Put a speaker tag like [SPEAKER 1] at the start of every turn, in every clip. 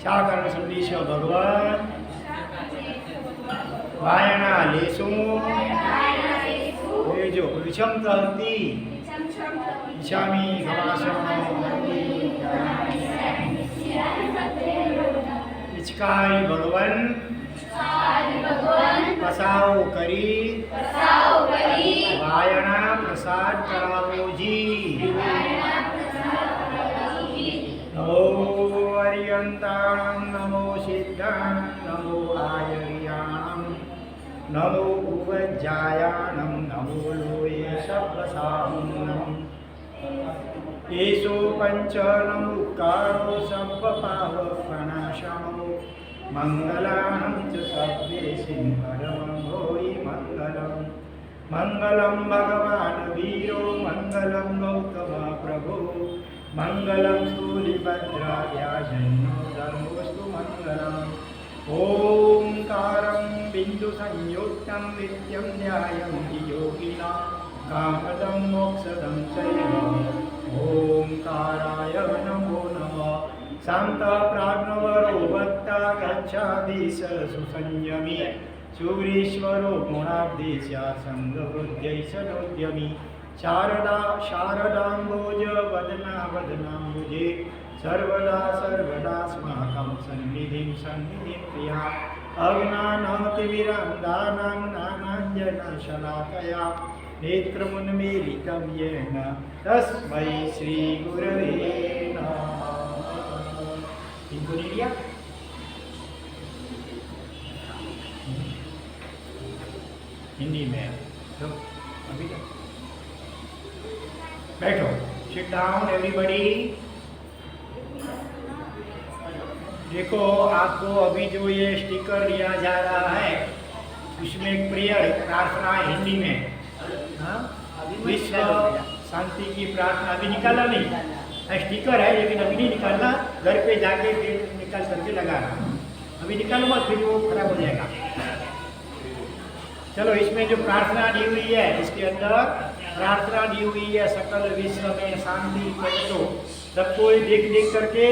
[SPEAKER 1] साकार संदेश भगवान वायना लेसु जो विषम तहती इच्छामी इचकाई भगवान पसाओ करी वायना प्रसाद करावो जी। नमो अर्यंताणं नमो सिद्धां नमो आयर्याणं नमो उपज्जायाणं नमो लोये सब्बसाहुनं येषु पंचनमुक्कारो सब्बपावप्रणाशनो मंगलानं च सब्बेसिं परमं भोहि मंगलम् मंगलं भगवान् वीरो मंगलं गौतम प्रभु मंगलं स्थूलिभद्रायाजन्यो धर्मोऽस्तु मंगलम्। ओंकारं बिन्दुसंयुक्तं नित्यं ध्यायन्ति योगिनः कामदं मोक्षदं चैव ओंकाराय नमो नमः। शान्तप्राज्ञवरो भक्ता गच्छाति सुसंयमी सुग्रीश्वरो गुणाब्धेश संगवृद्ध्यैषदोद्यमी शारदा शारदाम्बोज वदना वदनाम्बुजे सर्वदा सर्वदास्माकं सन्निधिं सन्निधिं प्रिया अज्ञानातिविरन्दानां नानाञ्जनशलाकया नेत्रमुन्मीलितं येन तस्मै श्रीगुरवे नमः। इनको नहीं लिया हिंदी में तो अभी तक बैठो सिट डाउन एवरीबॉडी। देखो आपको अभी जो ये स्टिकर दिया जा रहा है उसमें एक प्रेयर प्रार्थना हिंदी में विश्व शांति की प्रार्थना अभी निकाला नहीं स्टिकर है लेकिन अभी नहीं निकालना घर पे जाके फिर निकाल करके लगाना अभी निकालो मत फिर वो खराब हो जाएगा। चलो इसमें जो प्रार्थना दी हुई है इसके अंदर प्रार्थना दी हुई है सकल विश्व में शांति प्रकटो। सबको देख देख करके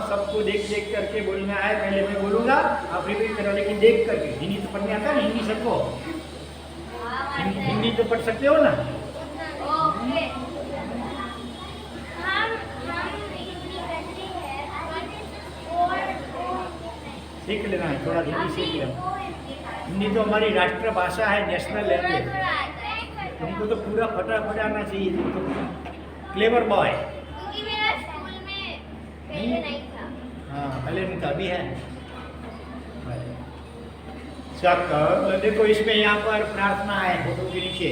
[SPEAKER 1] सबको देख देख करके बोलना है। पहले मैं बोलूँगा आप रिपीट करो लेकिन देख करके। हिंदी तो पढ़ने आता है ना हिंदी सबको हिंदी तो पढ़ सकते हो ना। सीख लेना है थोड़ा हिंदी सीख लेना। हिंदी तो हमारी राष्ट्र भाषा है नेशनल लैंग्वेज। तुमको तो पूरा फटाफट आना चाहिए तुमको क्लेवर बॉय। हाँ पहले नहीं था अभी है। सकल देखो इसमें यहाँ पर प्रार्थना है फोटो के नीचे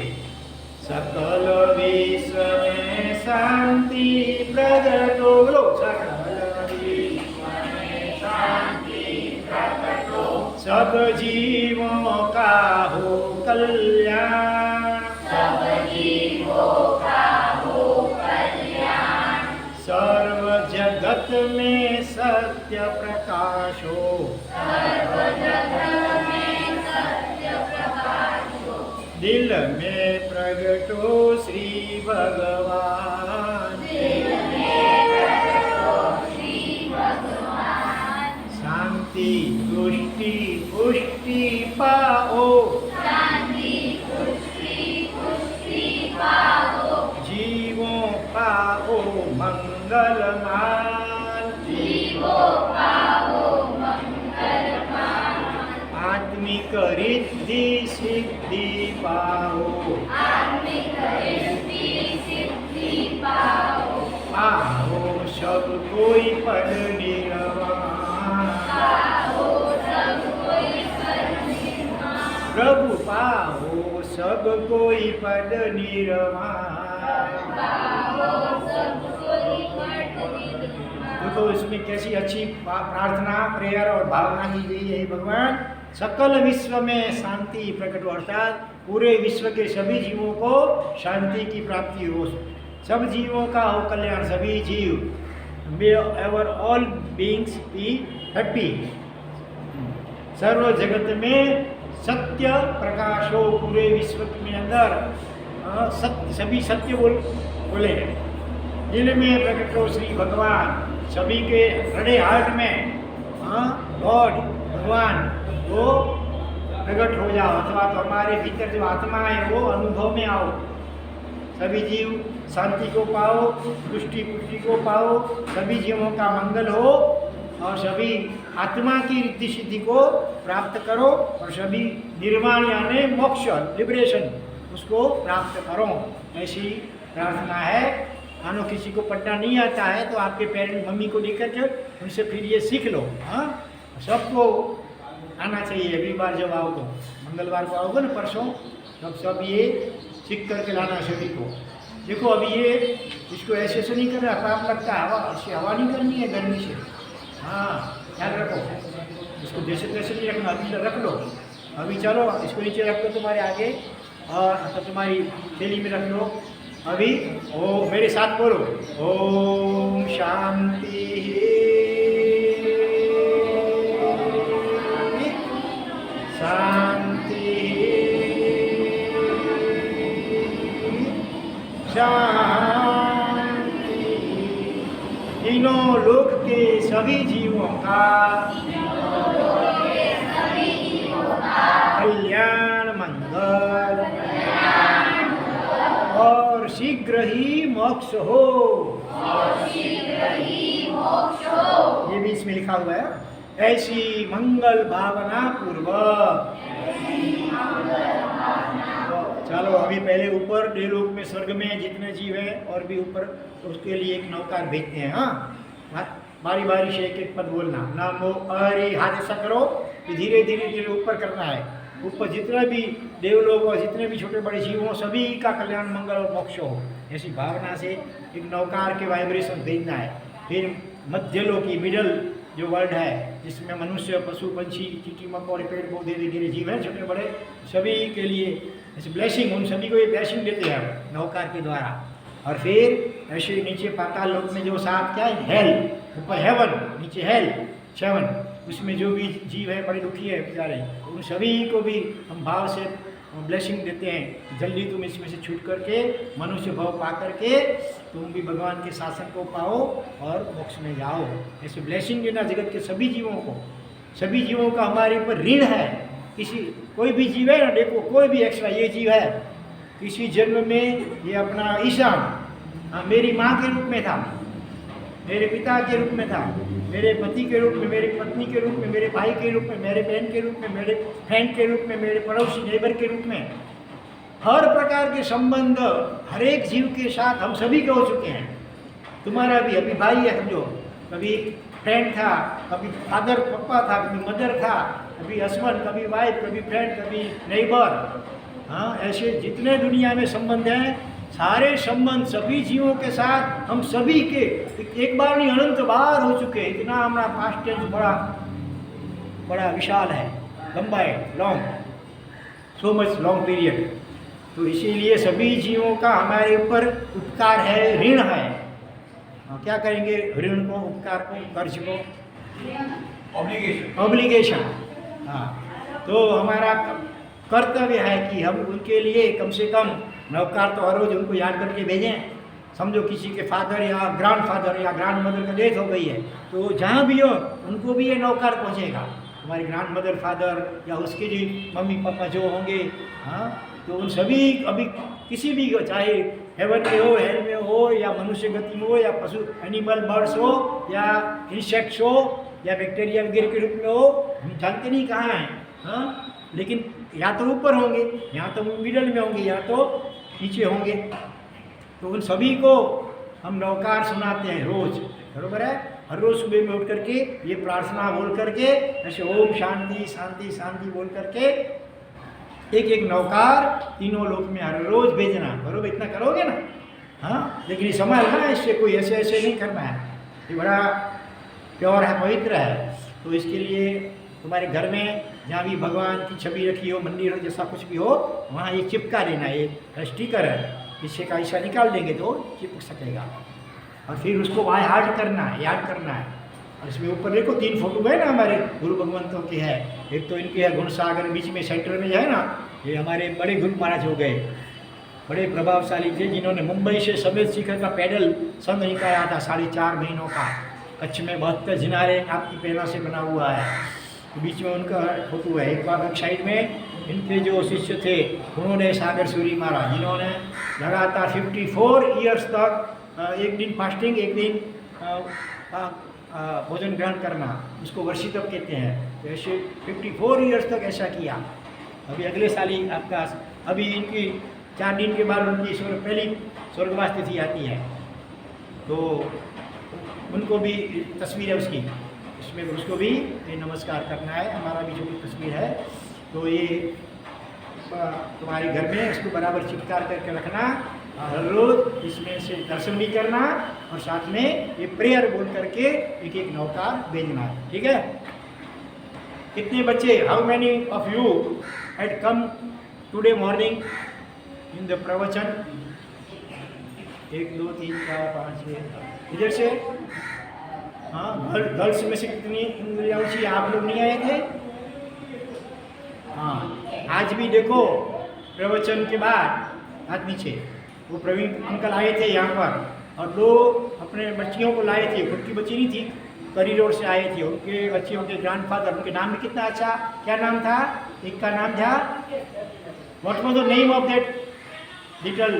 [SPEAKER 1] सकल विश्व में शांति प्रकट हो। सकल विश्व में शांति प्रकट हो सब जीवों का हो कल्याण। सब जीवों का हो कल्याण सर्व जगत में सत्य प्रकाश हो। सर्व जगत में सत्य प्रकाश हो दिल में प्रगट हो श्री भगवान। दिल में प्रगट हो श्री भगवान शांति तुष्टि पुष्टि पाओ। शांति तुष्टि पुष्टि पाओ जीवों पाओ मंगलमान। जीवों पाओ मंगलमान आत्मिक रिद्धि सिद्धि पाओ। आत्मिक रिद्धि सिद्धि पाओ पाओ सब कोई पद निर्वाण। पाओ सब कोई पद निर्वाण प्रभु पाओ सब कोई पद निर्वाण। देखो इसमें कैसी अच्छी प्रार्थना प्रेयर और भावना की गई है। भगवान सकल विश्व में शांति प्रकट हो अर्थात पूरे विश्व के सभी जीवों को शांति की प्राप्ति हो। सब जीवों का हो कल्याण सभी जीव may ever all beings be happy. सर्व जगत में सत्य प्रकाश हो पूरे विश्व में अंदर सत्य सभी सत्य बोले दिल में प्रकट हो श्री भगवान सभी के हृदय हार्ट में गॉड भगवान वो प्रकट हो जाओ, अथवा तो हमारे भीतर जो आत्मा है वो अनुभव में आओ। सभी जीव शांति को पाओ, पुष्टि पुष्टि को पाओ, सभी जीवों का मंगल हो और सभी आत्मा की रिद्धि सिद्धि को प्राप्त करो और सभी निर्वाण यानी मोक्ष लिबरेशन उसको प्राप्त करो। ऐसी प्रार्थना है। मानो किसी को पढ़ना नहीं आता है तो आपके पेरेंट मम्मी को लेकर के उनसे फिर ये सीख लो। हाँ, सबको आना चाहिए। अगली बार जब आओ तो मंगलवार को आओगे ना परसों, तब सब ये सीख करके लाना सभी को। देखो अभी ये इसको ऐसे नहीं करना, पाप लगता है, हवा ऐसे हवा नहीं करनी है गर्मी से। हाँ ध्यान रखो, इसको जैसे तैसे नहीं रखना, अभी रख लो। अभी चलो इसको नीचे रख लो तुम्हारे आगे और तो तुम्हारी थैली में रख लो। अभी ओ मेरे साथ बोलो, ओम शांति शांति शांति। तीनों लोक के सभी जीवों का कल्याण मंगल और शीघ्र ही मोक्ष हो। ये भी इसमें लिखा हुआ है। ऐसी मंगल भावना पूर्वक। चलो अभी पहले ऊपर देवलोक में स्वर्ग में जितने जीव हैं और भी ऊपर, तो उसके लिए एक नौकार भेजते हैं। हाँ, बारी बारी से एक एक पद बोलना। नमो हरि, हाथ ऐसा करो कि धीरे धीरे धीरे ऊपर करना है। ऊपर जितने भी देवलोक और जितने भी छोटे बड़े जीव हों सभी का कल्याण मंगल और मोक्ष हो, ऐसी भावना से एक नौकार के वाइब्रेशन भेजना है। फिर मध्यलोकी मिडल जो वर्ल्ड है जिसमें मनुष्य पशु पंछी चींटी मकोड़े पेड़ पौधे वगैरह जीव हैं छोटे बड़े, सभी के लिए ऐसे ब्लेसिंग, उन सभी को ये ब्लेसिंग देते हैं नौकार के द्वारा। और फिर ऐसे नीचे पाताल लोक में जो सात क्या है, हेल, ऊपर हेवन, नीचे हेल, सेवन, उसमें जो भी जीव है बड़े दुखी है बेचारे, उन सभी को भी हम भाव से ब्लेसिंग देते हैं। जल्दी तुम इसमें से छूट करके मनुष्य भाव पा करके तुम भी भगवान के शासन को पाओ और मोक्ष में जाओ। ऐसे ब्लेसिंग देना जगत के सभी जीवों को। सभी जीवों का हमारे ऊपर ऋण है। किसी कोई भी जीव है ना, देखो कोई भी एक्स्ट्रा ये जीव है, किसी जन्म में ये अपना ईशान मेरी माँ के रूप में था, मेरे पिता के रूप में था, मेरे पति के रूप में, मेरी पत्नी के रूप में, मेरे भाई के रूप में, मेरे बहन के रूप में, मेरे फ्रेंड के रूप में, मेरे पड़ोसी नेबर के रूप में, हर प्रकार के संबंध हर एक जीव के साथ हम सभी के हो चुके हैं। तुम्हारा भी अभी भाई है समझो, कभी फ्रेंड था, कभी फादर पापा था, कभी मदर था, कभी हस्बैंड, कभी वाइफ, कभी फ्रेंड, कभी नेबर। हाँ, ऐसे जितने दुनिया में संबंध हैं सारे संबंध सभी जीवों के साथ हम सभी के एक बार नहीं अनंत बार हो चुके हैं। इतना हमारा पास्ट टेंस बड़ा विशाल है, लंबा है, long, so much long period. तो इसीलिए सभी जीवों का हमारे ऊपर उपकार है, ऋण है। क्या करेंगे ऋण को, उपकार को, कर्ज को, ऑब्लिगेशन। हाँ, तो हमारा कर्तव्य है कि हम उनके लिए कम से कम नौकार तो हर रोज उनको याद करके भेजें। समझो किसी के फादर या ग्रैंड फादर या ग्रैंड मदर का डेथ हो गई है तो जहाँ भी हो उनको भी ये नौकार पहुँचेगा। हमारे ग्रैंड मदर फादर या उसके जो मम्मी पापा जो होंगे, हाँ, तो उन सभी अभी किसी भी चाहे हेवन में हो, हेल में हो, या मनुष्य गति में हो, या पशु एनिमल बर्ड्स हो, या इंसेक्ट्स हो, या बैक्टीरिया वगैरह के रूप में हो, हम जानते नहीं कहाँ हैं। हाँ, लेकिन या तो ऊपर होंगे, या तो मिडल में होंगे, या तो नीचे होंगे। तो उन सभी को हम नौकार सुनाते हैं रोज, बरोबर है। हर रोज सुबह में उठ करके ये प्रार्थना बोल करके ऐसे ओम शांति शांति शांति बोल करके एक एक नौकार तीनों लोक में हर रोज भेजना, बरोबर। इतना करोगे ना, हाँ। लेकिन ये संभालना है, इससे कोई ऐसे ऐसे नहीं करना है। ये बड़ा प्योर है, पवित्र है। तो इसके लिए तुम्हारे घर में जहाँ भी भगवान की छवि रखी हो, मंदिर हो, जैसा कुछ भी हो, वहाँ ये चिपका देना। ये स्टिकर है, इससे का ऐसा निकाल देंगे तो चिपक सकेगा। और फिर उसको बाय हार्ट करना है, याद करना है। और इसमें ऊपर देखो 3 फोटो है ना हमारे गुरु भगवंतों के है। एक तो इनके है गुणसागर, बीच में सेंटर में जो है ना, ये हमारे बड़े गुरु महाराज हो गए, बड़े प्रभावशाली थे, जिन्होंने मुंबई से समेत शिखर का पैदल संघ निकाला था 4.5 महीनों का। कच्छ में 72 ज़िनारे आपकी प्रेरणा से बना हुआ है। तो बीच में उनका फोटो है। एक बार एक साइड में इनके जो शिष्य थे उन्होंने सागर सूरी महाराज, जिन्होंने लगातार 54 ईयर्स तक एक दिन फास्टिंग, एक दिन भोजन ग्रहण करना, उसको वर्षितव कहते हैं। तो ऐसे 54 ईयर्स तक ऐसा किया। अभी अगले साल ही आपका, अभी इनकी 4 दिन के बाद उनकी पहली स्वर्गवास तिथि आती है। तो उनको भी तस्वीर है उसकी, इसमें उसको भी नमस्कार करना है। हमारा भी जो तस्वीर है तो ये तुम्हारे घर में इसको बराबर चिपकार करके रखना, हर रोज इसमें से दर्शन भी करना और साथ में ये प्रेयर बोल करके एक एक नौकार भेजना है। ठीक है? कितने बच्चे, how many of you had come today morning in the प्रवचन? 1 2 3 4 5 6 इधर से। हाँ, गर्ल्स में से कितनी इंग्लिश आप लोग नहीं आए थे? हाँ, आज भी देखो प्रवचन के बाद हाथ नीचे, वो प्रवीण अंकल आए थे यहाँ पर और 2 अपने बच्चियों को लाए थे। खुद की बच्ची नहीं थी, करी रोड से आए थे। उनके बच्चियों के ग्रैंडफादर, उनके नाम भी कितना अच्छा, क्या नाम था? एक का नाम था, what was the name of that little?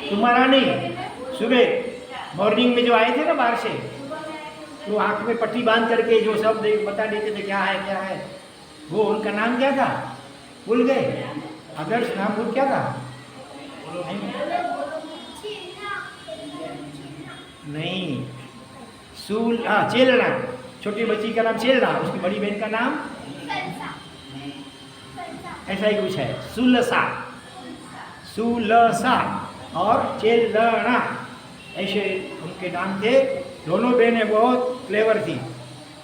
[SPEAKER 1] तुम्हारा नहीं, सुबह मॉर्निंग में जो आए थे ना बाहर से, वो आँख में पट्टी बांध करके जो सब बता देते थे क्या है क्या है, वो उनका नाम क्या था? भूल गए? आदर्श नाम भूल क्या था? नहीं, चेलना, छोटी बच्ची का नाम चेलना, उसकी बड़ी बहन का नाम ऐसा ही कुछ है, सुलसा, सुलसा और चेलना, ऐसे उनके नाम थे। दोनों बहनें बहुत क्लेवर थी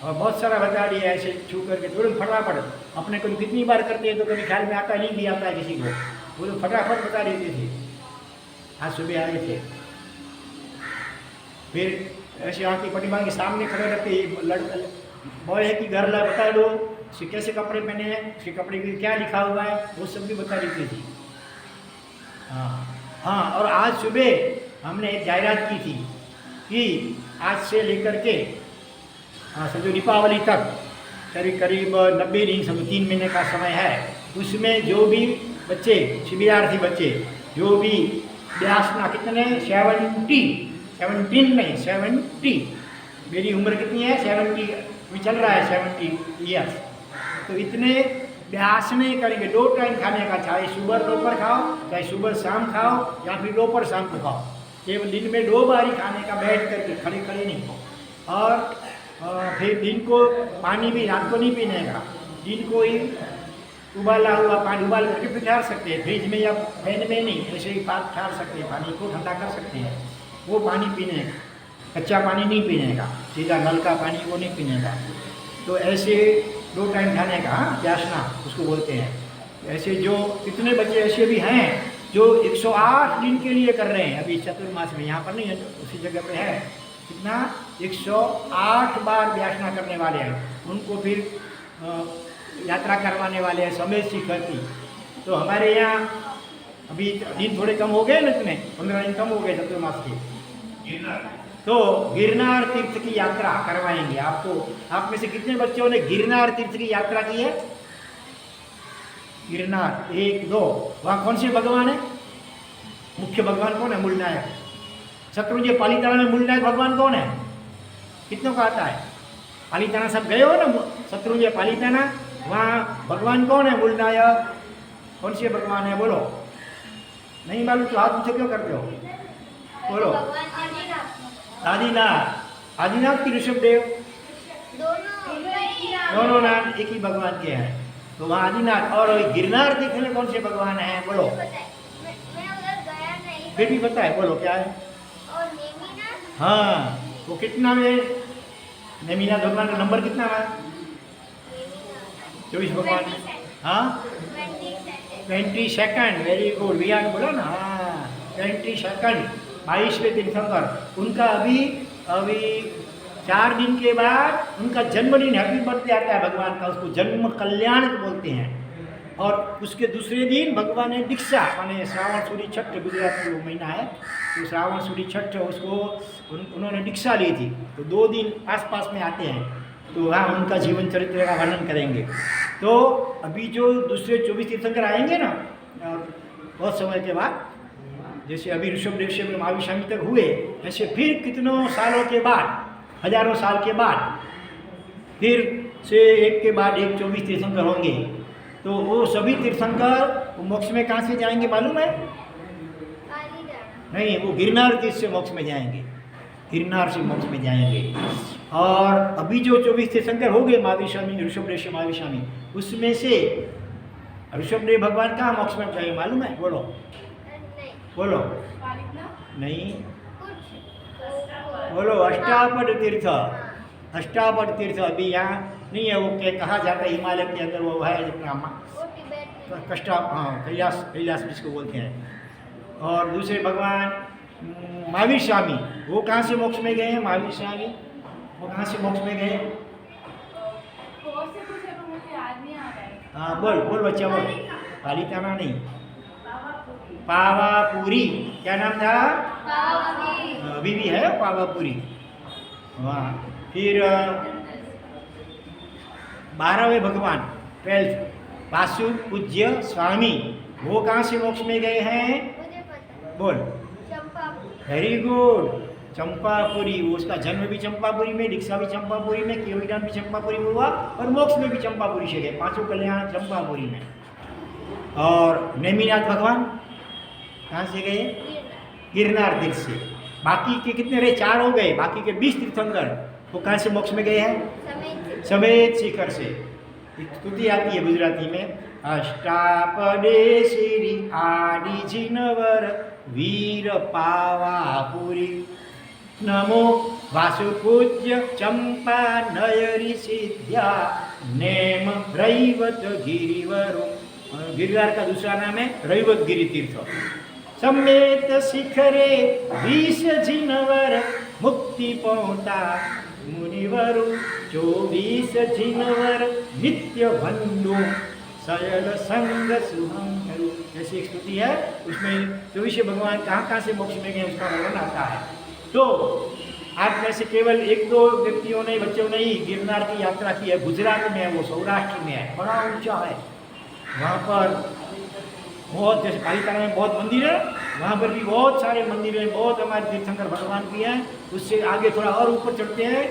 [SPEAKER 1] और बहुत सारा बता दिया ऐसे छू करके तुरंत फटाफट। अपने को कितनी बार करते हैं तो कभी ख्याल में आता नहीं भी आता है किसी को, वो तो फटाफट बता देते थे। आज सुबह आए थे, फिर ऐसे आके प्रतिमा के सामने खड़े रहते, लड़का बॉय है कि घर ला बता दो, उसके कैसे कपड़े पहने हैं, उसके कपड़े में क्या लिखा हुआ है, वो सब भी बता देती थी। हाँ, और आज सुबह हमने एक जायरात की थी कि आज से लेकर के समझो दीपावली तक करीब 90 दिन, समझो 3 महीने का समय है। उसमें जो भी बच्चे, शिविरार्थी बच्चे जो भी व्यासना, कितने 17 नहीं 70, मेरी उम्र कितनी है 70 भी चल रहा है, 70 ईयर्स। तो इतने व्यासने करेंगे 2 टाइम खाने का, चाहे सुबह दोपहर खाओ, चाहे सुबह शाम खाओ या फिर दोपहर शाम को खाओ, केवल दिन में 2 बार ही खाने का, बैठ करके, खड़े खड़े नहीं खाओ। और फिर दिन को पानी भी रात को नहीं पीने का, दिन को ही उबाला हुआ पानी उबाल करके फिर ठहर सकते हैं, फ्रिज में या फैन में नहीं, ऐसे ही पास ठहर सकते हैं, पानी को ठंडा कर सकते हैं। वो पानी पीने का, कच्चा पानी नहीं पीने का, सीधा नल का पानी वो नहीं पीने का। तो ऐसे 2 टाइम खाने का, प्यासना उसको बोलते हैं। ऐसे जो कितने बच्चे ऐसे भी हैं जो 108 दिन के लिए कर रहे हैं अभी चतुर्मास में, यहाँ पर नहीं है, उसी जगह पे है, कितना 108 बार व्यासना करने वाले हैं। उनको फिर यात्रा करवाने वाले हैं समय शिखरती। तो हमारे यहाँ अभी दिन थोड़े कम हो गए ना, इतने 15 दिन कम हो गए चतुर्मास के, तो गिरनार तीर्थ की यात्रा करवाएंगे आपको। आप में से कितने बच्चों ने गिरनार तीर्थ की यात्रा की है? गिरनार 1 2, वहाँ कौन से भगवान है? मुख्य भगवान कौन है? मूलनायक शत्रुंजय पालीताना में मूलनायक भगवान कौन है? कितनों का आता है? पालीताना सब गए हो ना, शत्रुंजय पालीताना, वहाँ भगवान कौन है? मूलनायक कौन से भगवान है? बोलो। नहीं मालूम तो हाथ ऊंचे क्यों करते हो? बोलो। आदिनाथ, आदिनाथ की ऋषभदेव, दोनों नाम एक ही भगवान के हैं। तो वहाँ आदिनाथ और गिरनार देखने कौन से भगवान हैं? बोलो। फिर भी पता है, बोलो क्या है? हाँ, वो कितना में नेमिनाथ भगवान का नंबर कितना है? 24 भगवान। हाँ, 22 वेरी गुड, विहार बोला ना। हाँ, 22 22वें तीर्थंकर, उनका अभी 4 दिन के बाद उनका जन्मदिन, हैप्पी बर्थडे आता है भगवान का, उसको जन्म कल्याण बोलते हैं। और उसके दूसरे दिन भगवान ने दीक्षा माने श्रावण सुदी छठ गुजरात में वो महीना है, तो श्रावण सुदी छठ उसको उन्होंने दीक्षा ली थी। तो 2 दिन आस पास में आते हैं, तो वहाँ उनका जीवन चरित्र का वर्णन करेंगे। तो अभी जो दूसरे 24 तीर्थंकर आएंगे ना बहुत समय के बाद, जैसे अभी ऋषभदेव से महावीर स्वामी तक हुए, ऐसे फिर कितनों सालों के बाद, हजारों साल के बाद फिर से एक के बाद एक 24 तीर्थंकर होंगे। तो वो सभी तीर्थंकर वो मोक्ष में कहाँ से जाएंगे मालूम है? नहीं, वो गिरनार तीर्थ से मोक्ष में जाएंगे, गिरनार से मोक्ष में जाएंगे। और अभी जो 24 तीर्थंकर हो गए महावीर स्वामी, ऋषभदेव से महावीर स्वामी, उसमें से ऋषभदेव भगवान कहाँ मोक्ष में जाएंगे मालूम है? बोलो बोलो। नहीं बोलो। अष्टापद तीर्थ, अष्टापद तीर्थ अभी यहाँ नहीं है, वो क्या कहा जाता है हिमालय के अंदर वो है अपना कष्टा, हाँ कैलाश, कैलाश जिसको बोलते हैं। और दूसरे भगवान महावीर स्वामी वो कहाँ से मोक्ष में गए हैं? महावीर स्वामी वो कहाँ से मोक्ष में गए? हाँ बोल बोल बच्चा बोल। पालिताना नहीं, पावापुरी। क्या नाम था? अभी भी है पावापुरी। वाह। फिर 12वें भगवान 12th वासु पूज्य स्वामी वो कहाँ से मोक्ष में गए हैं? बोल। Very good, Champapuri. वो उसका जन्म भी चंपापुरी में, दीक्षा भी चंपापुरी में, केवलदान भी चंपापुरी में हुआ और मोक्ष में भी चंपापुरी से गए। 5 कल्याण चंपापुरी में। और नेमिनाथ भगवान कहाँ से गए? गिरनार तीर्थ से। बाकी के कितने रहे? 4 हो गए। बाकी के 20 तीर्थंकर वो कहाँ से मोक्ष में गए हैं? समेत शिखर से। स्तुति आती है गुजराती में, अष्टापदे श्री आदि जिनवर वीर पावापुरी नमो वासुपूज्य चंपा नयरी सिद्ध्या नेम रैवत गिरिवरो। गिरिवार का दूसरा नाम है रैवत गिरि तीर्थ। समेत शिखरे 20 जिनवर मुक्ति पहुँचा मुनिवरु 24 जिनवर नित्य बंधु सयल संग सुहंकरु। जैसी एक स्तुति है, उसमें 24 भगवान कहाँ कहाँ से मोक्ष में गए उसका वर्णन आता है। तो आज में से केवल 1-2 व्यक्तियों ने, बच्चों ने ही गिरनार की यात्रा की है। गुजरात में है, वो सौराष्ट्र में है, बड़ा ऊंचा है। वहाँ पर बहुत, जैसे पालिताना में बहुत मंदिर है, वहाँ पर भी बहुत सारे मंदिर हैं, बहुत हमारे तीर्थंकर भगवान भी हैं। उससे आगे थोड़ा और ऊपर चढ़ते हैं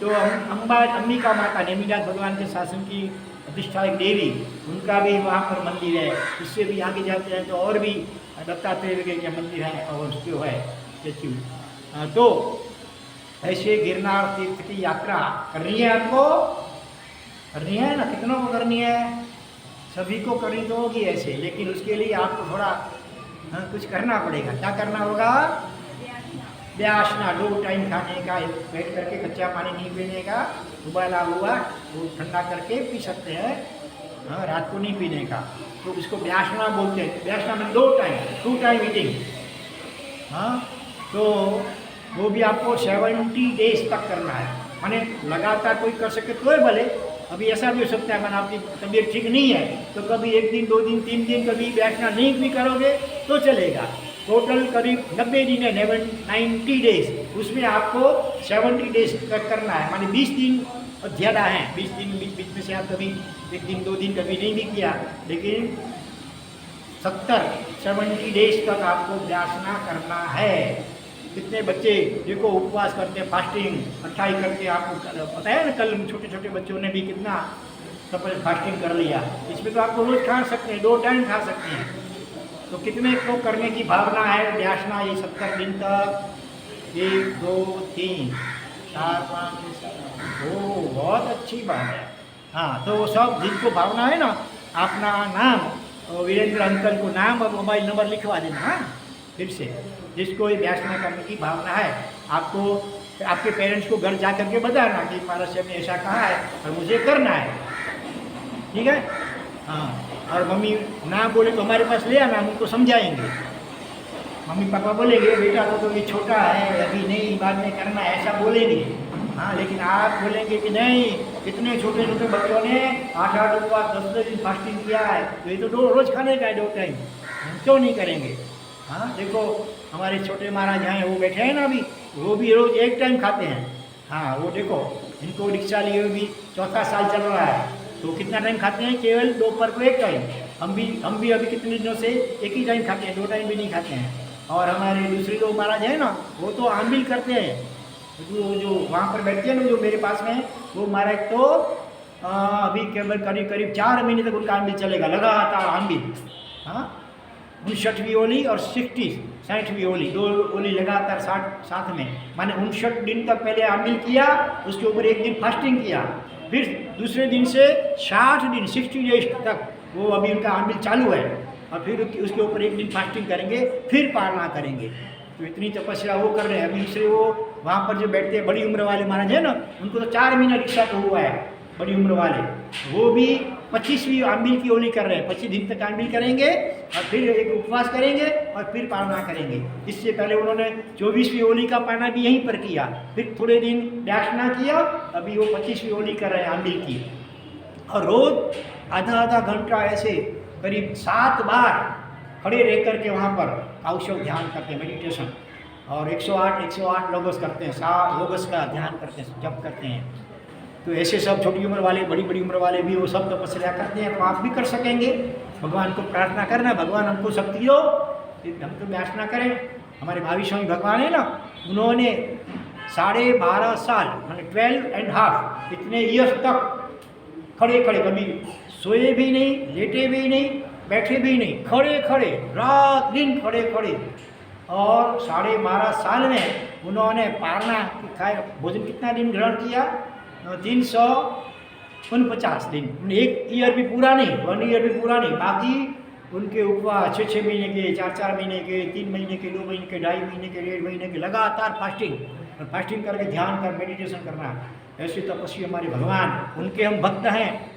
[SPEAKER 1] तो अंबिका माता नेमिनाथ भगवान के शासन की प्रतिष्ठा एक देवी, उनका भी वहाँ पर मंदिर है। उससे भी आगे जाते हैं तो और भी दत्तात्रेय के मंदिर है और उसके है स्टेच्यू। तो ऐसे गिरनार तीर्थ की यात्रा करनी है आपको, करनी है ना? कितनों को करनी है? सभी को करनी तो होगी ऐसे, लेकिन उसके लिए आपको थोड़ा कुछ करना पड़ेगा। क्या करना होगा? व्यासना, 2 टाइम खाने का, बैठ करके कच्चा पानी नहीं पीने का, उबाला हुआ वो ठंडा करके पी सकते हैं, हाँ रात को नहीं पीने का। तो इसको व्यासना बोलते हैं। व्यासना में 2 टाइम ईटिंग। हाँ, तो वो भी आपको 70 डेज तक करना है। माने लगातार कोई कर सके तो भले। अभी ऐसा भी हो सकता है, माना आपकी तबीयत ठीक नहीं है तो कभी 1 दिन, 2 दिन, 3 दिन कभी व्यासना नहीं भी करोगे तो चलेगा। टोटल करीब 90 दिन है, 90 डेज। उसमें आपको 70 डेज तक करना है। माने 20 दिन ज़्यादा है, 20 दिन बीच में से आप कभी 1 दिन, 2 दिन कभी नहीं भी किया, लेकिन 70 डेज तक आपको व्यासना करना है। कितने बच्चे देखो उपवास करते हैं, फास्टिंग 28 करते हैं, आपको पता है ना? कल छोटे छोटे बच्चों ने भी कितना सफल फास्टिंग कर लिया। इसमें तो आपको रोज़ खा सकते हैं, 2 टाइम खा सकते हैं। तो कितने को करने की भावना है व्यासना? ये 70 दिन तक 1, 2, 3, 4, 5, 6। ओ बहुत अच्छी बात है। हाँ, तो सब जिनको भावना है ना, अपना नाम वीरेंद्र अंकल को नाम और मोबाइल नंबर लिखवा देना। हाँ, फिर से जिसको ये व्यासना करने की भावना है, आपको आपके पेरेंट्स को घर जा करके बताना कि महाराज साहब ने ऐसा कहा है और मुझे करना है। ठीक है? हाँ, और मम्मी ना बोले तो हमारे पास ले आना, हम उनको समझाएंगे। मम्मी पापा बोलेंगे बेटा तो ये छोटा है, अभी नहीं, बाद में करना है, ऐसा बोलेंगे। हाँ, लेकिन आप बोलेंगे कि नहीं कितने छोटे छोटे बच्चों ने 8-8 उपवास 10-10 दिन फास्टिंग किया है, तो ये तो रोज खाने का है 2 टाइम, हम क्यों नहीं करेंगे? हाँ देखो हमारे छोटे महाराज हैं, वो बैठे हैं ना अभी, वो भी रोज 1 टाइम खाते हैं। हाँ वो देखो इनको रिक्शा लिए हुए भी 4था साल चल रहा है, तो कितना टाइम खाते हैं? केवल दोपहर को 1 टाइम। हम भी अभी कितने दिनों से 1 ही टाइम खाते हैं, 2 टाइम भी नहीं खाते हैं। और हमारे दूसरे लोग महाराज हैं ना, वो तो आमिल करते हैं, जो वहाँ पर बैठते हैं ना, जो मेरे पास में, वो महाराज तो अभी केवल करीब 4 महीने तक उनका आमिल चलेगा, लगातार आमिल। हाँ 59वीं ओली और 60वीं ओली, 2 ओली लगातार साथ में, माने 59 दिन तक पहले आमिल किया, उसके ऊपर 1 दिन फास्टिंग किया, फिर दूसरे दिन से 60 दिन 60 डेज तक वो अभी उनका आमिल चालू है, और फिर उसके ऊपर 1 दिन फास्टिंग करेंगे, फिर पालना करेंगे। तो इतनी तपस्या वो कर रहे हैं। अभी दूसरे वो वहाँ पर जो बैठते हैं बड़ी उम्र वाले महाराज है ना, उनको तो 4 महीना रिक्शा तो हुआ है, बड़ी उम्र वाले, वो भी 25वीं आमिल की ओली कर रहे हैं। 25 दिन तक आमिल करेंगे और फिर एक उपवास करेंगे और फिर पालना करेंगे। इससे पहले उन्होंने 24वीं ओली का पालना भी यहीं पर किया, फिर थोड़े दिन व्यासना किया, अभी वो 25वीं ओली कर रहे हैं आमिल की। और रोज आधा घंटा ऐसे करीब 7 बार खड़े रह कर के वहाँ पर औषध ध्यान करते हैं, मेडिटेशन, और 108 लोगस करते हैं, 7 लोगस का ध्यान करते हैं, जप करते हैं। तो ऐसे सब छोटी उम्र वाले बड़ी उम्र वाले भी वो सब तपस्या करते हैं, तो आप भी कर सकेंगे। भगवान को प्रार्थना करना, भगवान हमको शक्ति दो, हम तो व्यासना करें। हमारे भावी स्वामी भगवान है ना, उन्होंने 12.5 साल मैंने 12.5 इतने ईयर्स तक खड़े कभी सोए भी नहीं, लेटे भी नहीं, बैठे भी नहीं, खड़े रात दिन खड़े, और 12.5 साल में उन्होंने पालना खाए, भोजन कितना दिन ग्रहण किया? 349 दिन, 1 ईयर भी पूरा नहीं, 1 ईयर भी पूरा नहीं। बाकी उनके उपवास 6 महीने के, 4 महीने के, 3 महीने के, 2 महीने के, 2.5 महीने के, 1.5 महीने के लगातार फास्टिंग करके ध्यान कर मेडिटेशन करना। ऐसे तपस्वी हमारे भगवान, उनके हम भक्त हैं,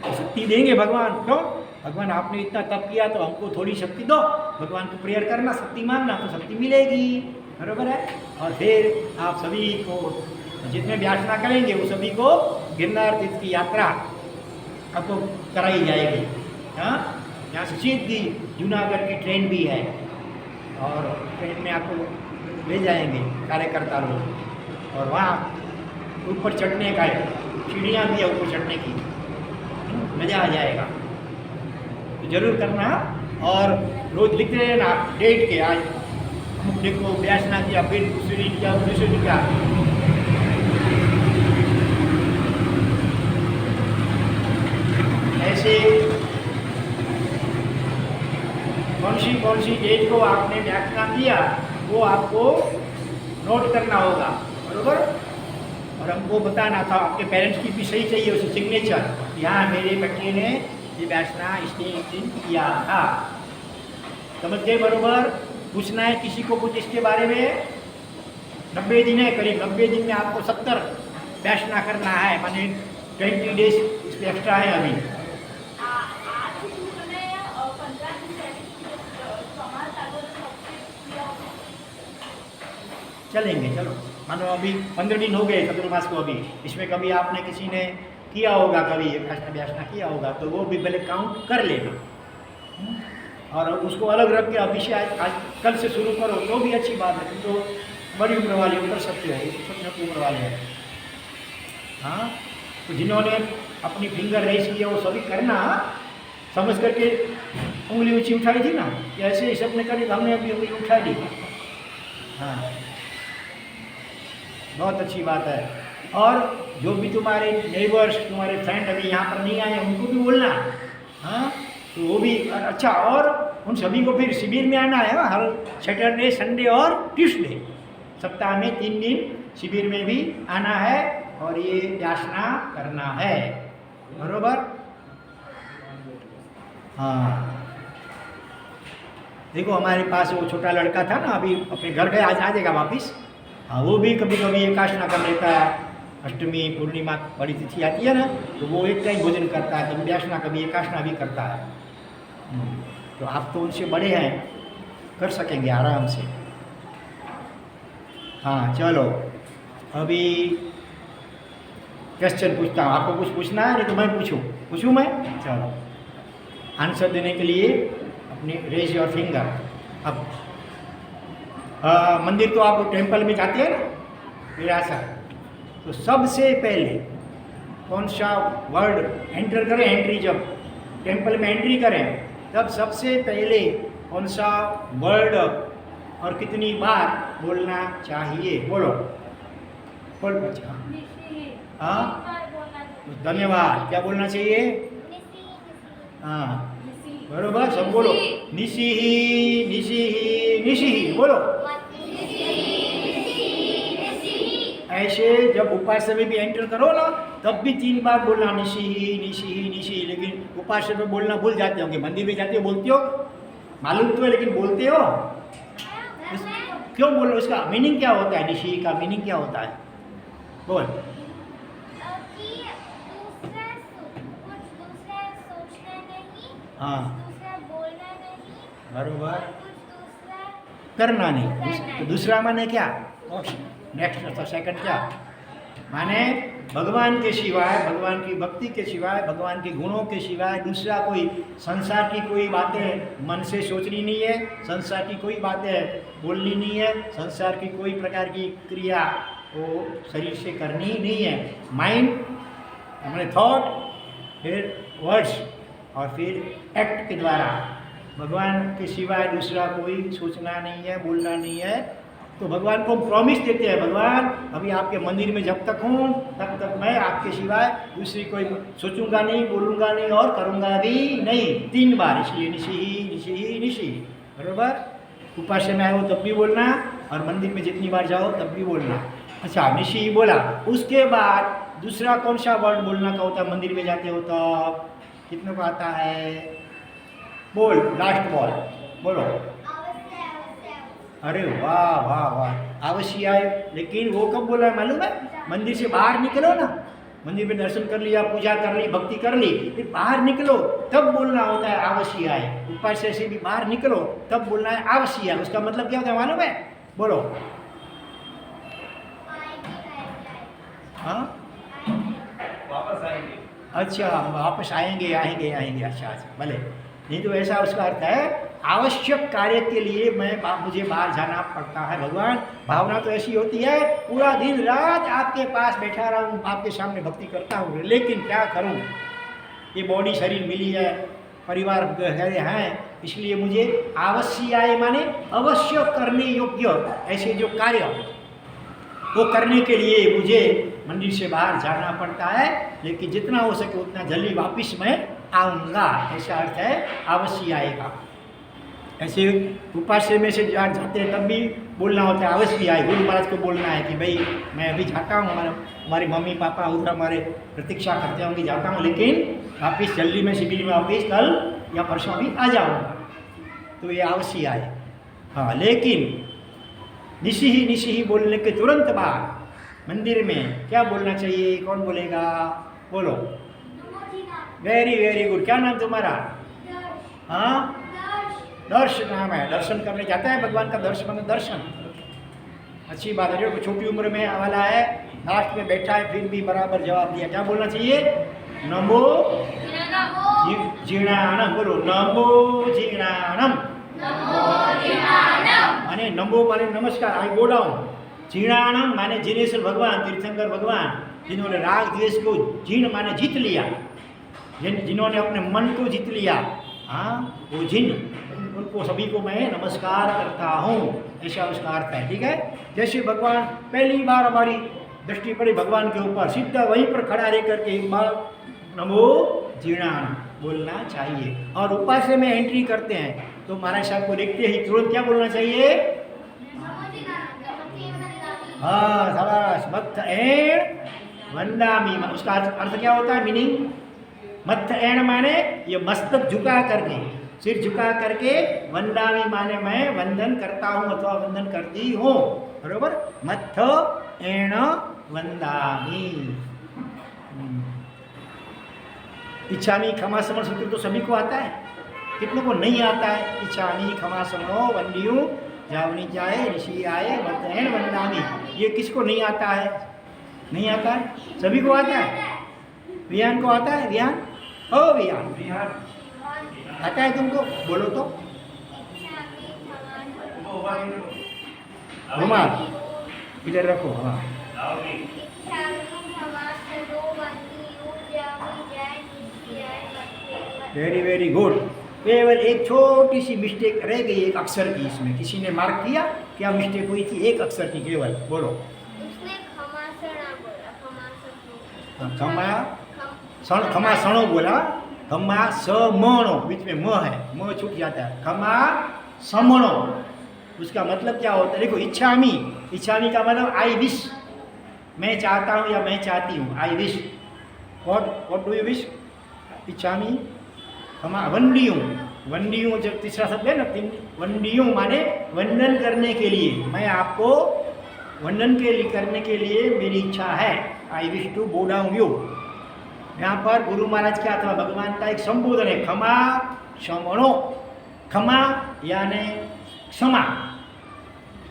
[SPEAKER 1] शक्ति देंगे भगवान। क्यों? भगवान आपने इतना तप किया तो हमको थोड़ी शक्ति दो। भगवान को प्रेयर करना, शक्ति मांगना, तो शक्ति मिलेगी, बराबर है। और फिर आप सभी को जितने व्यासना करेंगे वो सभी को गिरनार तीर्थ की यात्रा आपको कराई जाएगी। हाँ यहाँ से सीधी जूनागढ़ की ट्रेन भी है, और ट्रेन में आपको ले जाएंगे कार्यकर्ता लोग, और वहाँ ऊपर चढ़ने का है, सीढ़ियाँ भी है ऊपर चढ़ने की, मज़ा आ जाएगा। तो जरूर करना, और रोज लिखते रहना डेट के, आज अमुक दिन को व्यासना किया, फिर दूसरे दिन किया, दूसरे दिन किया। ऐसे कौन सी डेट को आपने व्याख्या किया वो आपको नोट करना होगा, बरोबर। और हमको बताना था, आपके पेरेंट्स की भी सही चाहिए उसे सिग्नेचर, यहाँ मेरे बच्चे ने ये व्यासना इसने एक दिन किया था, समझ गए, बरोबर। पूछना है किसी को कुछ इसके बारे में, 90 दिन है, करीब 90 दिन में आपको 70 व्यासना करना है, माने 20 डेज इस पर एक्स्ट्रा है अभी। चलेंगे, चलो मानो अभी 15 दिन हो गए चतुर्मास को, अभी इसमें कभी आपने किसी ने किया होगा, कभी व्यासना किया होगा, तो वो भी पहले काउंट कर लेना, और उसको अलग रख के अभी से आज कल से शुरू करो तो भी अच्छी बात है। तो बड़ी उम्र वाले कर सकते हो, छोटी उम्र वाले हैं। हाँ तो जिन्होंने अपनी फिंगर रेस की है वो सभी करना, समझ करके उंगली ऊँची उठाई थी ना, ऐसे ही सबने करी, हमने अभी उंगली उठा ली। हाँ बहुत अच्छी बात है। और जो भी तुम्हारे नेबर्स, तुम्हारे फ्रेंड अभी यहाँ पर नहीं आए, उनको भी बोलना, हाँ तो वो भी अच्छा। और उन सभी को फिर शिविर में आना है, हर सैटरडे, संडे और ट्यूसडे, सप्ताह में 3 दिन शिविर में भी आना है, और ये व्यासना करना है, बरोबर। हाँ देखो हमारे पास वो छोटा लड़का था ना, अभी अपने घर गया, आज आ जाएगा वापिस। हाँ वो भी कभी कभी एकादशी कर लेता है, अष्टमी पूर्णिमा बड़ी तिथि आती है ना, तो वो एक टाइम भोजन करता है, कभी व्यासना कभी एकादशी भी करता है। तो आप तो उनसे बड़े हैं, कर सकेंगे आराम से। हाँ चलो अभी क्वेश्चन पूछता हूँ, आपको कुछ पूछना है? नहीं तो मैं पूछूँ मैं? चलो, आंसर देने के लिए अपनी रेज योर फिंगर। अब मंदिर तो आप टेम्पल में जाते हैं ना, विरासत, तो सबसे पहले कौन सा वर्ड एंटर करें? एंट्री जब टेम्पल में एंट्री करें तब सबसे पहले कौन सा वर्ड और कितनी बार बोलना चाहिए? बोलो बोल बच्चा। हाँ, धन्यवाद। क्या बोलना चाहिए? हाँ बरोबर, सब बोलो। निशिही निशिही निशिही बोलो। ऐसे जब उपास्य में भी एंटर करो ना तब भी 3 बार बोलना, निशिही निशिही निशिही। लेकिन उपास्य में बोलना भूल जाते होंगे, मंदिर में जाते हो बोलते हो, मालूम तो है लेकिन बोलते हो क्यों? बोलो, उसका मीनिंग क्या होता है? निशिही का मीनिंग क्या होता है? बोल। हाँ बरोबर, करना नहीं। तो दूसरा माने क्या? नेक्स्ट सेकंड क्या माने? भगवान के सिवाय, भगवान की भक्ति के सिवाय, भगवान के गुणों के सिवाय दूसरा कोई संसार की कोई बातें मन से सोचनी नहीं है, संसार की कोई बातें बोलनी नहीं है, संसार की कोई प्रकार की क्रिया वो शरीर से करनी नहीं है। माइंड हमारे थॉट, फिर वर्ड्स और फिर एक्ट के द्वारा भगवान के सिवाय दूसरा कोई सोचना नहीं है, बोलना नहीं है। तो भगवान को प्रॉमिस देते हैं, भगवान अभी आपके मंदिर में जब तक हूँ तब तक मैं आपके सिवाय दूसरी कोई सोचूंगा नहीं, बोलूँगा नहीं और करूँगा भी नहीं। 3 बार, इसलिए निशिही निशिही निशिही। बरोबर, उपास्य में आए हो तब भी बोलना और मंदिर में जितनी बार जाओ तब भी बोलना। अच्छा, निशिही बोला, उसके बाद दूसरा कौन सा वर्ड बोलना का होता है मंदिर में जाते हो तब? कितने को आता है? बोल, लास्ट बॉल बोलो। अरे वाह वाह वाह, अवश्य आए। लेकिन वो कब बोला है मालूम है? मंदिर से बाहर निकलो ना, मंदिर में दर्शन कर लिया, पूजा कर ली, भक्ति कर ली, फिर बाहर निकलो तब बोलना होता है अवश्य आए। उपास्य से भी बाहर निकलो तब बोलना है अवश्य आए। उसका मतलब क्या होता है मालूम है? बोलो। हाँ, वापस आएंगे। अच्छा, वापस आएंगे आएंगे आएंगे। अच्छा अच्छा, भले। नहीं तो ऐसा उसका अर्थ है आवश्यक कार्य के लिए मुझे बाहर जाना पड़ता है। भगवान, भावना तो ऐसी होती है पूरा दिन रात आपके पास बैठा रहूं, आपके सामने भक्ति करता हूँ, लेकिन क्या करूँ, ये बॉडी शरीर मिली है, परिवार हैं, इसलिए मुझे अवश्य आए माने अवश्य करने योग्य ऐसे जो कार्य वो करने के लिए मुझे मंदिर से बाहर जाना पड़ता है, लेकिन जितना हो सके उतना जल्दी वापस मैं आऊँगा। ऐसा अर्थ है अवश्य आएगा। ऐसे उपास्य में से जाते हैं तब भी बोलना होता है अवश्य आए। गुरु महाराज को बोलना है कि भाई मैं अभी जाता हूँ, हमारे मम्मी पापा उधर हमारे प्रतीक्षा करते होंगे, जाता हूँ, लेकिन वापस जल्दी में शिविर में वापस कल या परसों भी आ जाऊँगा। तो ये अवश्य आए। हाँ, लेकिन निशिही बोलने के तुरंत बाद मंदिर में क्या बोलना चाहिए? कौन बोलेगा? बोलो। Very good. क्या नाम तुम्हारा? हाँ, दर्श नाम है। दर्शन करने जाता है भगवान का, दर्शन। अच्छी बात है। जो छोटी उम्र में वाला है, लास्ट में बैठा है, फिर भी बराबर जवाब दिया। क्या बोलना चाहिए? नमो जीर्णानम। बोलो, नमो जीर्णानम। माने नमो माने नमस्कार, आई गो डाउन। जीर्णानम माने जिनेश्वर भगवान, तीर्थंकर भगवान, जिन्होंने राग द्वेष को जीर्ण माने जीत लिया, जिन्होंने अपने मन को जीत लिया। हाँ, वो जिन, उनको सभी को मैं नमस्कार करता हूँ, ऐसा उसका अर्थ है। ठीक है, जैसे भगवान पहली बार हमारी दृष्टि पड़ी भगवान के ऊपर, सीधा वहीं पर खड़ा रह करके एक बार नमो जीर्णानम बोलना चाहिए। और उपास्य में एंट्री करते हैं तो महाराज साहब को देखते ही तुरंत क्या बोलना चाहिए? हाँ, शाबाश। मत्थ एण वंदामी। उसका अर्थ क्या होता है? मीनिंग मत्थ एण माने ये मस्तक झुका करके, सिर झुका करके, वंदामी माने मैं वंदन करता हूँ अथवा वंदन करती हूँ। बरोबर, मत्थ एण वंदामी। इच्छामी क्षमा समण सूत्र तो सभी को आता है, कितनों को नहीं आता है? इच्छामी क्षमा समणो वंदियु जावनी जाए ऋषि आए मत्थ एण वंदामी, ये किसको नहीं आता है? नहीं आता है? सभी को आता है? विहान को आता है? विहान, ओ विहान, विहान आता है तुमको? बोलो तो। रुमाल इधर रखो। हाँ, वेरी वेरी गुड। केवल एक छोटी सी मिस्टेक रह गई, एक अक्षर की। इसमें किसी ने मार्क किया? क्या मिस्टेक हुई थी? एक अक्षर की केवल। बोलो। खमा सणो बोला, खमा समणो, बीच में म है, म छूट जाता है। खमा समणो, उसका मतलब क्या होता है? देखो, इच्छामी, इच्छामी का मतलब आई विश, मैं चाहता हूँ या मैं चाहती हूँ। I wish, what do you wish? इच्छामी। खमा वंडियूं, वंडियूं जब तीसरा शब्द है ना, वंडियूं माने वंदन करने के लिए, मैं आपको वंदन के लिए करने के लिए मेरी इच्छा है। I wish to bow down you. यहाँ पर गुरु महाराज का अथवा भगवान का एक संबोधन है, क्षमा क्षमणो। क्षमा यानी क्षमा।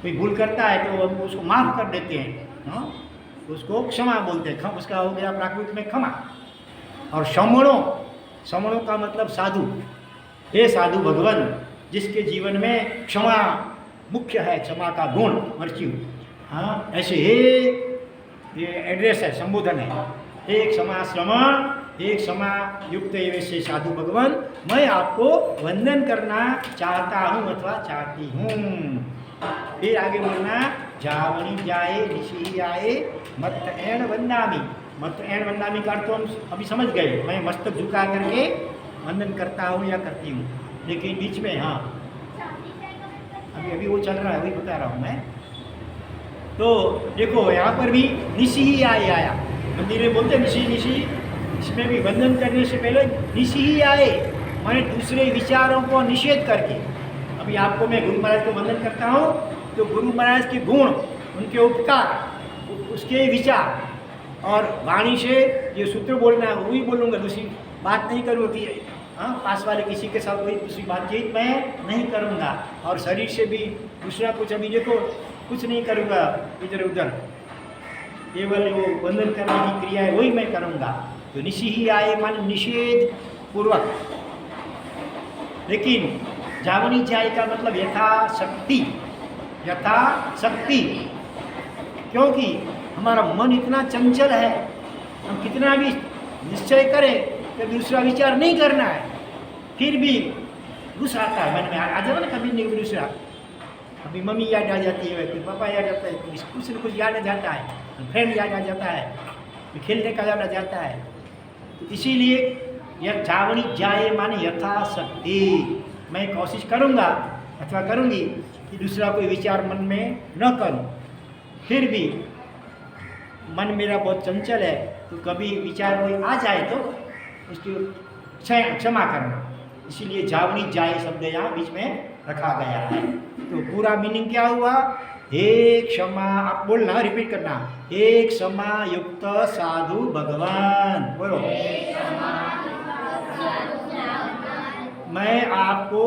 [SPEAKER 1] कोई भूल करता है तो हम उसको माफ कर देते हैं, हाँ, उसको क्षमा बोलते हैं। उसका हो गया प्राकृत में क्षमा। और क्षमणो, क्षमणों का मतलब साधु। हे साधु भगवान, जिसके जीवन में क्षमा मुख्य है, क्षमा का गुण, वर्च्यू, हाँ, ऐसे ये एड्रेस है, संबोधन है। हे क्षमा श्रमण, हे क्षमा युक्त वैसे साधु भगवान, मैं आपको वंदन करना चाहता हूँ अथवा चाहती हूँ। फिर आगे बोलना, जावनी जाए ऋषि आए मत एण वंदामी। मत एण वंदामी का अर्थ तो हम अभी समझ गए, मैं मस्तक झुका करके वंदन करता हूँ या करती हूँ। लेकिन बीच में, हाँ, अभी वो चल रहा है, वही बता रहा हूँ मैं। तो देखो, यहाँ पर भी निशी ही आया, मंदिर में बोलते निशी निशी, इसमें भी वंदन करने से पहले निशी ही आए, मैंने दूसरे विचारों को निषेध करके। अभी आपको मैं गुरु महाराज को वंदन करता हूँ तो गुरु महाराज के गुण, उनके उपकार, उसके विचार और वाणी से ये सूत्र बोलना है, वही बोलूँगा, दूसरी बात नहीं करूँगा कि हाँ, पास वाले किसी के साथ कोई दूसरी बातचीत मैं नहीं करूँगा। और शरीर से भी दूसरा कुछ, अभी देखो, कुछ नहीं करूँगा इधर उधर, केवल वो वंदन करने की क्रिया है वही मैं करूँगा। तो निशी ही आए मान निषेध पूर्वक। लेकिन जावनी जाए का मतलब यथाशक्ति, यथाशक्ति, क्योंकि हमारा मन इतना चंचल है, हम कितना भी निश्चय करें कि दूसरा विचार नहीं करना है, फिर भी गुस्सा आता है मन में। आ जाओ ना कभी नहीं दूसरा, कभी मम्मी याद आ जाती है, फिर पापा याद आता है, कुछ न कुछ याद आ जाता है, फ्रेंड याद आ जाता है, खेलने का याद आ जाता है। तो इसीलिए यह जावनी जाए माने यथाशक्ति, मैं कोशिश करूँगा अथवा करूँगी कि दूसरा कोई विचार मन में न करूँ। फिर भी मन मेरा बहुत चंचल है, तो कभी विचार कोई आ जाए तो उसकी क्षमा करना। इसीलिए जावनी जाए शब्द यहाँ बीच में रखा गया है। तो पूरा मीनिंग क्या हुआ? हे क्षमा, आप बोलना, रिपीट करना, हे क्षमा युक्त साधु भगवान। बोलो, मैं आपको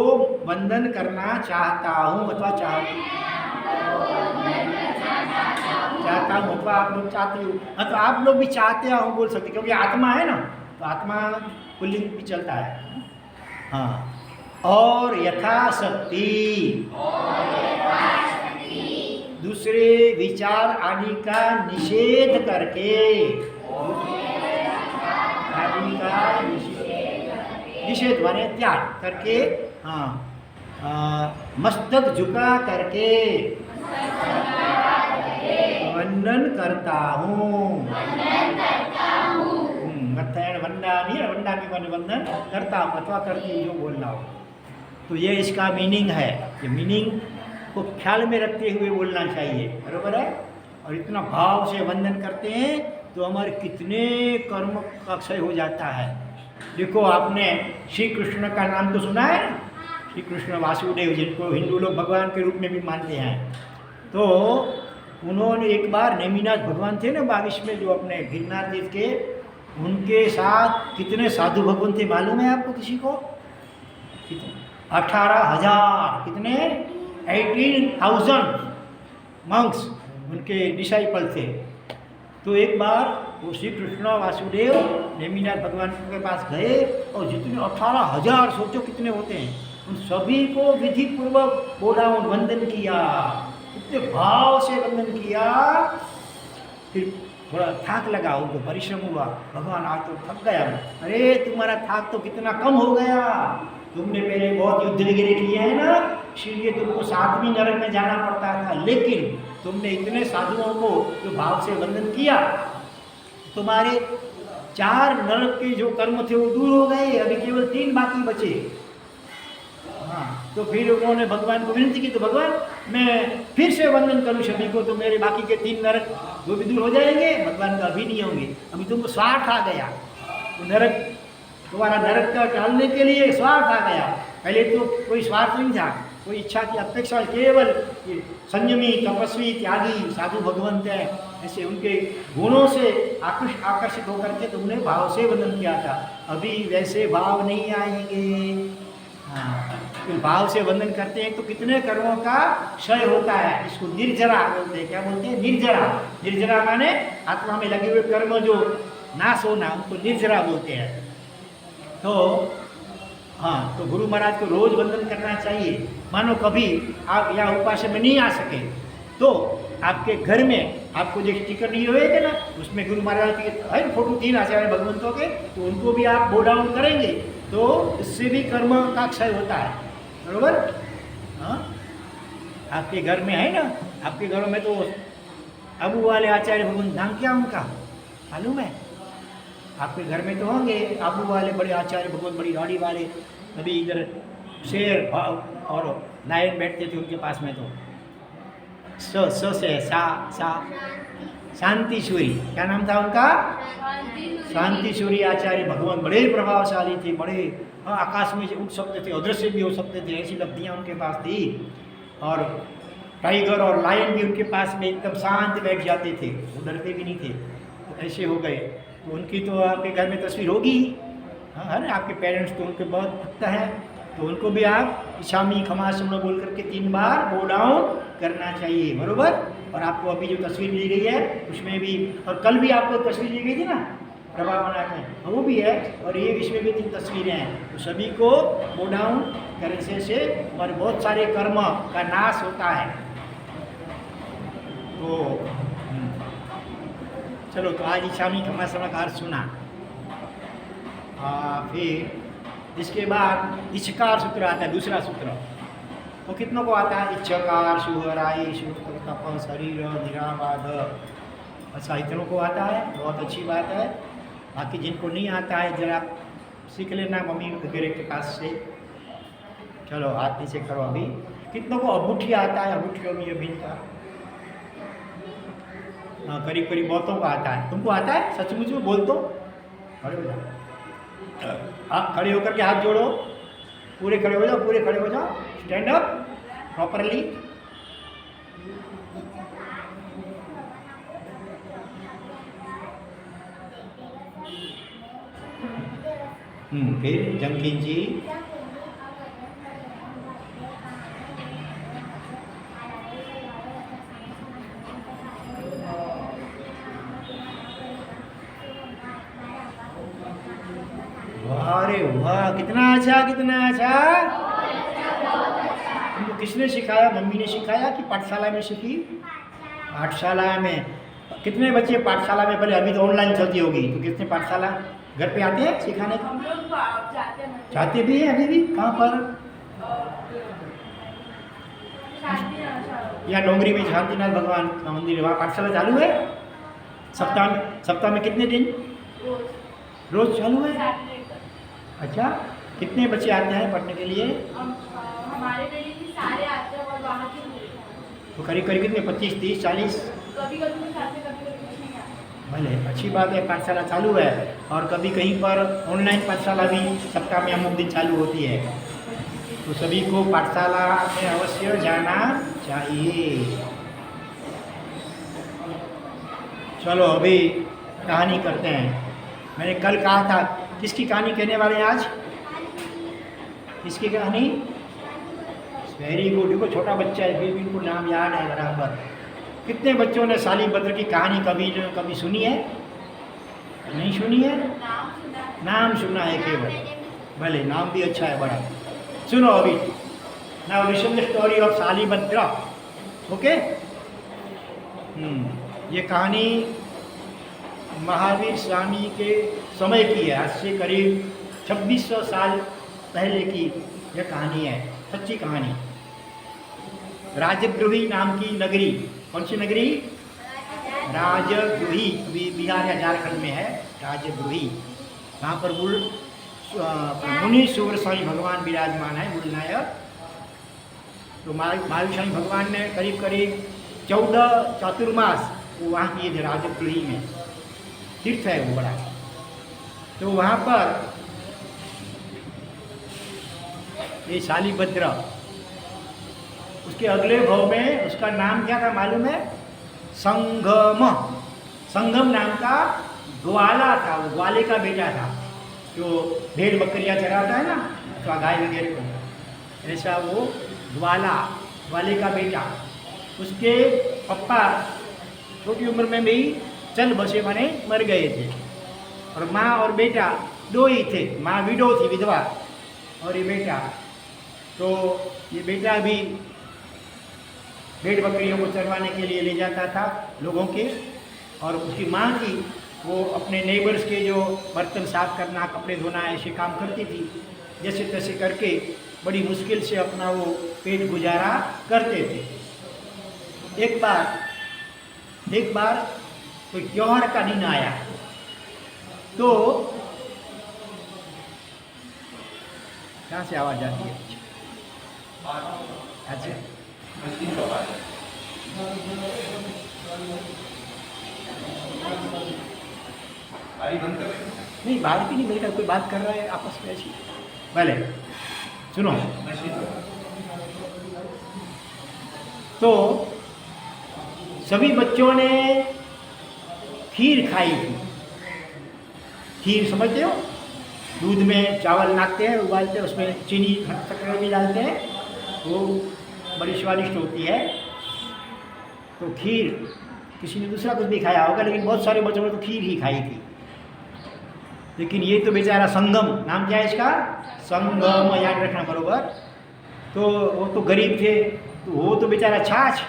[SPEAKER 1] वंदन करना चाहता हूँ अथवा चाहता हूँ अथवा आप लोग चाहते हो, अथवा आप लोग भी चाहते हो बोल सकते, क्योंकि आत्मा है ना, तो आत्मा पुल्लिंग भी चलता है। हाँ, और यथाशक्ति दूसरे विचार आदि का निषेध करके, निषेध माने त्याग करके, हाँ, मस्तक झुका करके वंदन करता हूँ। वंदामी, वंदामी माने वंदन करता हूँ अथवा करती हूँ, जो बोलना हो। तो ये इसका मीनिंग है। ये मीनिंग को ख्याल में रखते हुए बोलना चाहिए, बरोबर है। और इतना भाव से वंदन करते हैं तो हमारे कितने कर्म का क्षय हो जाता है। देखो, आपने श्री कृष्ण का नाम तो सुना है, श्री कृष्ण वासुदेव, जिनको हिंदू लोग भगवान के रूप में भी मानते हैं। तो उन्होंने एक बार नेमिनाथ भगवान थे ना 22 में, जो अपने गिरनार देव के, उनके साथ कितने साधु भगवान थे मालूम है आपको किसी को? 18,000, कितने? 18,000 मंक्स उनके डिसाइपल थे। तो एक बार वो श्री कृष्ण वासुदेव नेमिनाथ भगवान के पास गए और जितने 18,000 सोचो कितने होते हैं, उन सभी को विधि पूर्वक बोला वंदन किया, इतने भाव से वंदन किया। फिर थोड़ा थाक लगा, उनको परिश्रम हुआ, भगवान आज तो थक गया। अरे तुम्हारा थाक तो कितना कम हो गया, तुमने पहले बहुत युद्ध वगैरह किए हैं ना, इसलिए तुमको 7वीं नरक में जाना पड़ता था, लेकिन तुमने इतने साधुओं को जो भाव से वंदन किया, तुम्हारे 4 नरक के जो कर्म थे वो दूर हो गए, अभी केवल 3 बाकी बचे। हाँ, तो फिर उन्होंने भगवान को विनती की, तो भगवान मैं फिर से वंदन करूँ सभी को, तो मेरे बाकी के 3 नरक वो भी दूर हो जाएंगे। भगवान का अभी नहीं होंगे, अभी तुमको स्वार्थ आ गया, तो नरक तुम्हारा नरक का टालने के लिए स्वार्थ आ गया। पहले तो कोई स्वार्थ नहीं था, कोई इच्छा की अपेक्षा, केवल संयमी तपस्वी त्यागी साधु भगवंत है, ऐसे उनके गुणों से आकर्षित होकर के तुमने भाव से वंदन किया था। अभी वैसे भाव नहीं आएंगे। हाँ, तो भाव से वंदन करते हैं तो कितने कर्मों का क्षय होता है। इसको निर्जरा बोलते हैं। क्या बोलते हैं? निर्जरा। निर्जरा माने आत्मा में लगे हुए कर्म जो नाश होना, उनको निर्जरा बोलते हैं। तो हाँ, तो गुरु महाराज को रोज वंदन करना चाहिए। मानो कभी आप यहाँ उपासना में नहीं आ सके तो आपके घर में आपको जो स्टिकर नहीं हुए थे ना, उसमें गुरु महाराज के हर फोटो 3 आचार्य भगवंतों के, तो उनको भी आप बो डाउन करेंगे तो इससे भी कर्म का क्षय होता है। बरोबर? हाँ, आपके घर में है ना, आपके घरों में तो अबू वाले आचार्य भगवंत, नाम क्या उनका मालूम है? आपके घर में तो होंगे आबू वाले बड़े आचार्य भगवत, बड़ी दाढ़ी वाले। अभी इधर शेर और नायक बैठते थे उनके पास में, तो स से सा शांतिश्वरी, क्या नाम था उनका? शांतिश्वरी आचार्य भगवान, बड़े प्रभावशाली थे, बड़े आकाश में उठ सकते थे, अदृश्य भी हो सकते थे, ऐसी लब्धियाँ उनके पास थी। और टाइगर और लायन भी उनके पास में एकदम शांत बैठ जाते थे, वो डरते भी नहीं थे। तो ऐसे हो गए, तो उनकी तो आपके घर में तस्वीर होगी। हाँ, है ना, आपके पेरेंट्स तो उनके बहुत भक्त हैं, तो उनको भी आप इशामी खमा शमना बोल करके 3 बार बो डाउन करना चाहिए। बरोबर? और आपको अभी जो तस्वीर ली गई है उसमें भी, और कल भी आपको तस्वीर ली गई थी ना प्रभा बना के, वो भी है, और ये इसमें भी 3 तस्वीरें हैं। तो सभी को बो डाउन करने से और बहुत सारे कर्म का नाश होता है। तो चलो, तो आज इच्छामी खमा शमना का अर्थ सुना। फिर इसके बाद इच्छकार सूत्र आता है, दूसरा सूत्र। वो कितनों को आता है? इच्छकार शुभराई शुभ तप शरीर निराबाध। अच्छा, इतनों को आता है, बहुत अच्छी बात है। बाकी जिनको नहीं आता है जरा सीख लेना मम्मी वगैरह के पास से। चलो, हाथ नीचे करो। अभी कितनों को अबूठी आता है? अबूठियों में अभी का करीब करीब बहुतों को आता है। तुमको आता है? सचमुच में बोल दो। खड़े हो जाओ, आप खड़े होकर के हाथ जोड़ो, पूरे खड़े हो जाओ, पूरे खड़े हो जाओ, स्टैंड अप प्रॉपरली। फिर जंकिन जी, अरे वाह, कितना अच्छा, कितना अच्छा। तुमको किसने सिखाया? मम्मी ने सिखाया कि पाठशाला में सीखी? पाठशाला में। कितने बच्चे पाठशाला में? पहले अभी तो ऑनलाइन चलती होगी, तो कितने पाठशाला घर पे आते हैं सिखाने को? जाते भी हैं अभी भी? कहाँ पर? या डोंगरी में शांतिनाथ भगवान का मंदिर है, वहाँ पाठशाला चालू है। सप्ताह में कितने दिन? रोज चालू है। अच्छा, कितने बच्चे आते हैं पढ़ने के लिए?
[SPEAKER 2] हमारे भी सारे आते हैं और वहाँ के
[SPEAKER 1] तो करीब करीब कितने? 25, 30, 40?
[SPEAKER 2] कभी कभी आते, कभी कभी नहीं आते।
[SPEAKER 1] भले, अच्छी बात है, पाठशाला चालू है। और कभी कहीं पर ऑनलाइन पाठशाला भी सप्ताह में अमुक दिन चालू होती है। तो सभी को पाठशाला में अवश्य जाना चाहिए। चलो, अभी कहानी करते हैं। मैंने कल कहा था, किसकी कहानी कहने वाले हैं आज? किसकी कहानी? Very good. देखो, छोटा बच्चा है फिर भी इनको नाम याद है बराबर। कितने बच्चों ने शालीभद्र की कहानी कभी सुनी है? नहीं सुनी है?
[SPEAKER 2] नाम सुना है।
[SPEAKER 1] नाम सुना है केवल।
[SPEAKER 2] मैंने भी
[SPEAKER 1] भले नाम भी अच्छा है बड़ा। सुनो अभी। Now listen the story of Shalibhadra. Okay. ये कहानी महावीर स्वामी के समय की है। आज से करीब 2600 साल पहले की यह कहानी है, सच्ची कहानी। राजगृही नाम की नगरी, कौन सी नगरी? राजगृही, बिहार या झारखंड में है राजगृही। वहाँ पर मुनि सूरस्वामी भगवान विराजमान है, मूल नायक। तो महावीर स्वामी भगवान ने करीब करीब 14 चातुर्मास वो वहाँ किए थे राजगृही में। तीर्थ है वो बड़ा। तो वहाँ पर ये शालीभद्र, उसके अगले भाव में उसका नाम क्या था मालूम है? संगम। संगम नाम का ग्वाला था, वो ग्वाले का बेटा था, जो भेड़ बकरियां चराता है ना, अथवा गाय वगैरह को, ऐसा वो ग्वाले का बेटा। उसके पप्पा छोटी उम्र में भी चल बसे माने मर गए थे, और माँ और बेटा दो ही थे। माँ विडो थी, विधवा, और ये बेटा। तो ये बेटा भी भेड़ बकरियों को चरवाने के लिए ले जाता था लोगों के, और उसकी माँ की वो अपने नेबर्स के जो बर्तन साफ करना, कपड़े धोना, ऐसे काम करती थी। जैसे तैसे करके बड़ी मुश्किल से अपना वो पेट गुजारा करते थे। एक बार कोई त्योहार का दिन आया, तो कहाँ से आवाज़ आती है? अच्छा, नहीं बाहर की नहीं, मेरे कोई बात कर रहा है आपस में ऐसी। भले सुनो। तो सभी बच्चों ने खीर खाई थी। खीर समझते हो? दूध में चावल नाखते हैं, उबालते हैं, उसमें चीनी शक्कर भी डालते हैं, वो बड़ी स्वादिष्ट होती है। तो खीर, किसी ने दूसरा कुछ भी खाया होगा, लेकिन बहुत सारे बच्चों ने तो खीर ही खाई थी। लेकिन ये तो बेचारा संगम, नाम क्या है इसका? संगम, याद रखना बरोबर। तो वो तो गरीब थे, तो वो तो बेचारा छाछ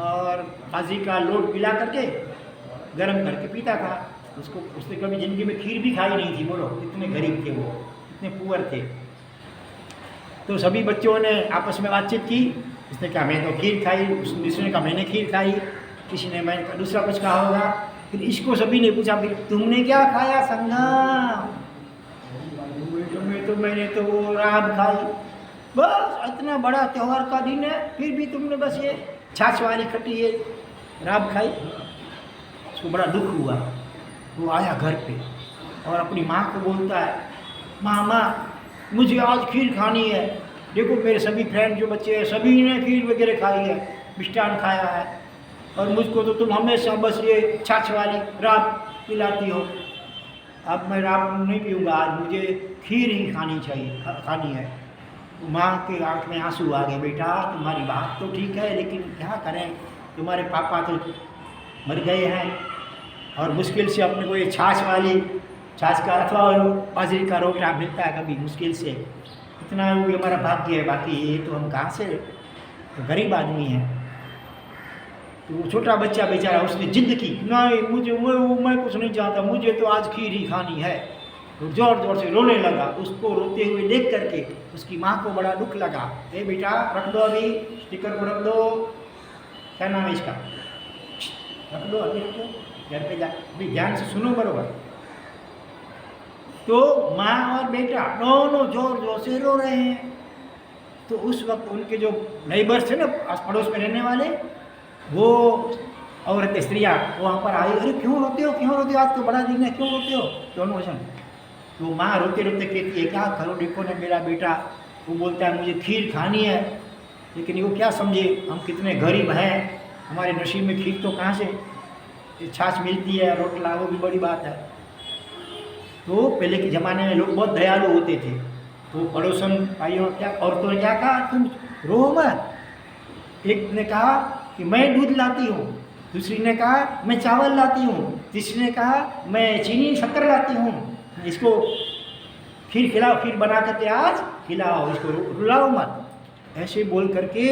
[SPEAKER 1] और फाजी का लोट पिला करके गर्म करके पीता था। उसने कभी जिंदगी में खीर भी खाई नहीं थी। बोलो, इतने गरीब थे वो, इतने पुअर थे। तो सभी बच्चों ने आपस में बातचीत की। उसने कहा मैं तो खीर खाई, दूसरे ने कहा मैंने खीर खाई, किसी ने मैं दूसरा कुछ कहा होगा। फिर इसको सभी ने पूछा, फिर तुमने क्या खाया संगम? मैंने तो वो राब खाई। बस इतना बड़ा त्योहार का दिन है, फिर भी तुमने बस ये छाछ वाली खट्टी ये राब खाई। उसको बड़ा दुख हुआ। वो आया घर पे और अपनी माँ को बोलता है, माँ मुझे आज खीर खानी है। देखो मेरे सभी फ्रेंड जो बच्चे हैं सभी ने खीर वगैरह खाई है, मिष्ठान खाया है, और मुझको तो तुम हमेशा बस ये छाछ वाली राब पिलाती हो। अब मैं राब नहीं पीऊँगा, आज मुझे खीर ही खानी है। तो माँ के आँख में आंसू आ गए। बेटा तुम्हारी बात तो ठीक है, लेकिन क्या करें, तुम्हारे पापा तो मर गए हैं, और मुश्किल से अपने को ये छाछ का अथवा बाजरी का रोटा मिलता है कभी मुश्किल से। इतना वो हमारा भाग्य है, बाकी ये तो हम कहाँ से, तो गरीब आदमी है। तो वो छोटा बच्चा बेचारा, उसने जिद की, नहीं मैं कुछ नहीं चाहता, मुझे तो आज खीर ही खानी है। तो जोर से रोने लगा। उसको रोते हुए देख करके उसकी माँ को बड़ा दुख लगा। ए बेटा रख दो, अभी स्टिकर को रख दो, क्या नाम है इसका, रख दो अभी, रख दो, घर पे जा, अभी ध्यान से सुनो बरोबर। तो माँ और बेटा दोनों जोर से रो रहे हैं। तो उस वक्त उनके जो नेबर्स थे ना, पड़ोस में रहने वाले, वो औरतें, स्त्रियाँ वहाँ पर आई। अरे क्यों रोते हो, आज तो बड़ा दिन है, क्यों रोते हो? दोनों वचन। तो माँ रोते रोते कहती है, क्या करो, देखो ना मेरा बेटा, वो बोलता है मुझे खीर खानी है, लेकिन वो क्या समझे, हम कितने गरीब हैं, हमारे नसीब में खीर तो कहाँ से छाछ मिलती है, रोटला, वो भी बड़ी बात है। तो पहले के ज़माने में लोग बहुत दयालु होते थे। तो पड़ोसन भाइयों क्या, औरतों ने क्या कहा, तुम रो मत। एक ने कहा कि मैं दूध लाती हूँ, दूसरी ने कहा मैं चावल लाती हूँ, तीसरी ने कहा मैं चीनी शक्कर लाती हूँ, इसको खीर खिलाओ, खीर बना करके आज खिलाओ, इसको रुलाओ मत। ऐसे बोल करके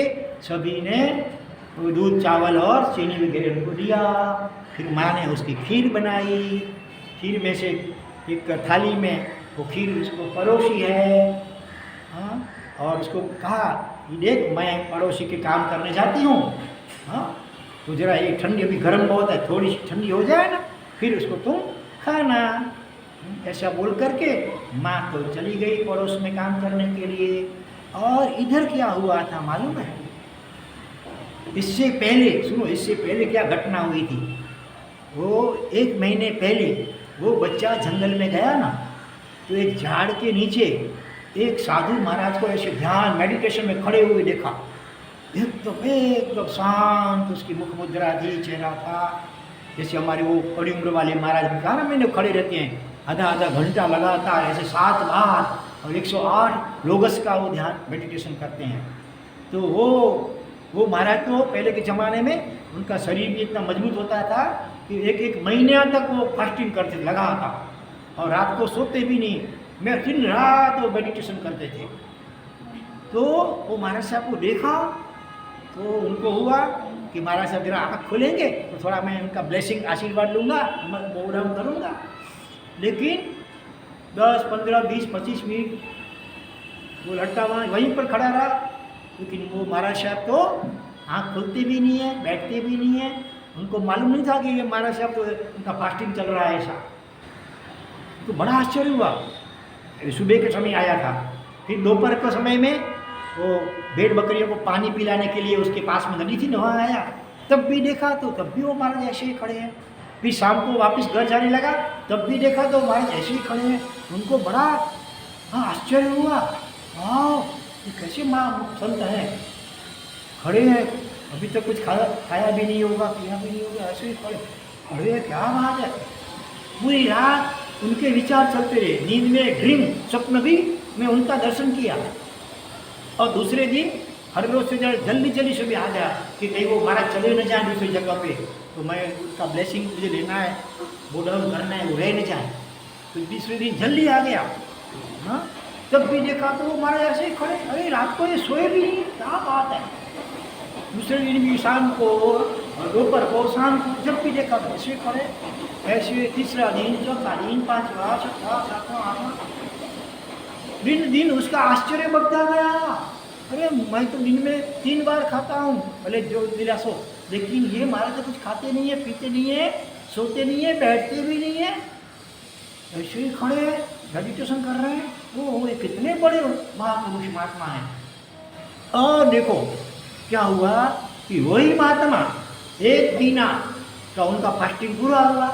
[SPEAKER 1] सभी ने वो दूध चावल और चीनी वगैरह उनको दिया। फिर माँ ने उसकी खीर बनाई, खीर में से एक थाली में वो खीर उसको परोसी है, हाँ, और उसको कहा कि देख मैं पड़ोसी के काम करने जाती हूँ, हाँ, तो जरा ये ठंडी अभी गर्म बहुत है, थोड़ी सी ठंडी हो जाए ना फिर उसको तुम खाना। ऐसा बोल करके माँ तो चली गई पड़ोस में काम करने के लिए। और इधर क्या हुआ था मालूम है? इससे पहले सुनो, इससे पहले क्या घटना हुई थी। वो 1 महीने पहले वो बच्चा जंगल में गया ना, तो एक झाड़ के नीचे एक साधु महाराज को ऐसे ध्यान मेडिटेशन में खड़े हुए देखा। एकदम शांत उसकी मुख मुद्रा थी, चेहरा था। जैसे हमारे वो बड़ी उम्र वाले महाराज भी कहा ना, मैंने खड़े रहते हैं आधा आधा घंटा लगातार ऐसे 7 बार और 108 लोगस का वो ध्यान मेडिटेशन करते हैं। तो वो महाराज तो पहले के ज़माने में उनका शरीर भी इतना मजबूत होता था कि 1 महीने तक वो फास्टिंग करते लगा था, और रात को सोते भी नहीं, मैं दिन रात वो मेडिटेशन करते थे। तो वो महाराज साहब को देखा तो उनको हुआ कि महाराज साहब जरा आँख खोलेंगे तो थोड़ा मैं उनका ब्लेसिंग आशीर्वाद लूँगा, प्रोग्राम करूँगा। लेकिन 10, 15, 20, 25 मिनट वो लड़का वहीं पर खड़ा रहा, लेकिन वो महाराज साहब तो आँख खोलते भी नहीं है, बैठते भी नहीं है। उनको मालूम नहीं था कि ये महाराज साहब तो उनका फास्टिंग चल रहा है ऐसा। तो बड़ा आश्चर्य हुआ। सुबह के समय आया था, फिर दोपहर के समय में वो भेड़ बकरियों को पानी पिलाने के लिए उसके पास में नदी थी, वहाँ आया, तब भी देखा तो तब भी वो महाराज ऐसे ही खड़े हैं। फिर शाम को वापस घर जाने लगा, तब भी देखा तो महाराज ऐसे ही खड़े हैं। उनको बड़ा आश्चर्य हुआ, हाँ ये कैसे माँ संत हैं, खड़े हैं, अभी तक कुछ खाया भी नहीं होगा, पिया भी नहीं होगा, ऐसे ही खड़े हैं, क्या बात है। पूरी रात उनके विचार चलते रहे, नींद में ड्रीम स्वप्न भी मैं उनका दर्शन किया। और दूसरे दिन हर रोज से जल्दी सुबह आ गया कि कहीं वो महाराज चले न जाए दूसरी जगह पे, तो मैं उसका ब्लेसिंग मुझे लेना है, वो डाउन करना है, वो रह न जाए। तो दूसरे दिन जल्दी आ गया, हाँ, तब भी देखा तो वो महाराज ऐसे ही खड़े, अरे रात को ये सोए भी नहीं, क्या बात है। दूसरे दिन भी शाम को, दोपहर को, शाम को जब भी देखा तो ऐसे खड़े, ऐसे तीसरा दिन, चौथा दिन, 5वां, 6वां, 7वां, 8वां, दिन उसका आश्चर्य बढ़ता गया। अरे मैं तो दिन में 3 बार खाता हूँ, भले जो दिला सो, लेकिन ये महाराज तो कुछ खाते नहीं है, पीते नहीं है, सोते नहीं है, बैठते भी नहीं है, ऐसे ही खड़े हैं, मेडिटेशन कर रहे हैं। वो ये कितने बड़े महापुरुष महात्मा हैं। और देखो क्या हुआ कि वही महात्मा 1 महीना का उनका फास्टिंग पूरा हुआ,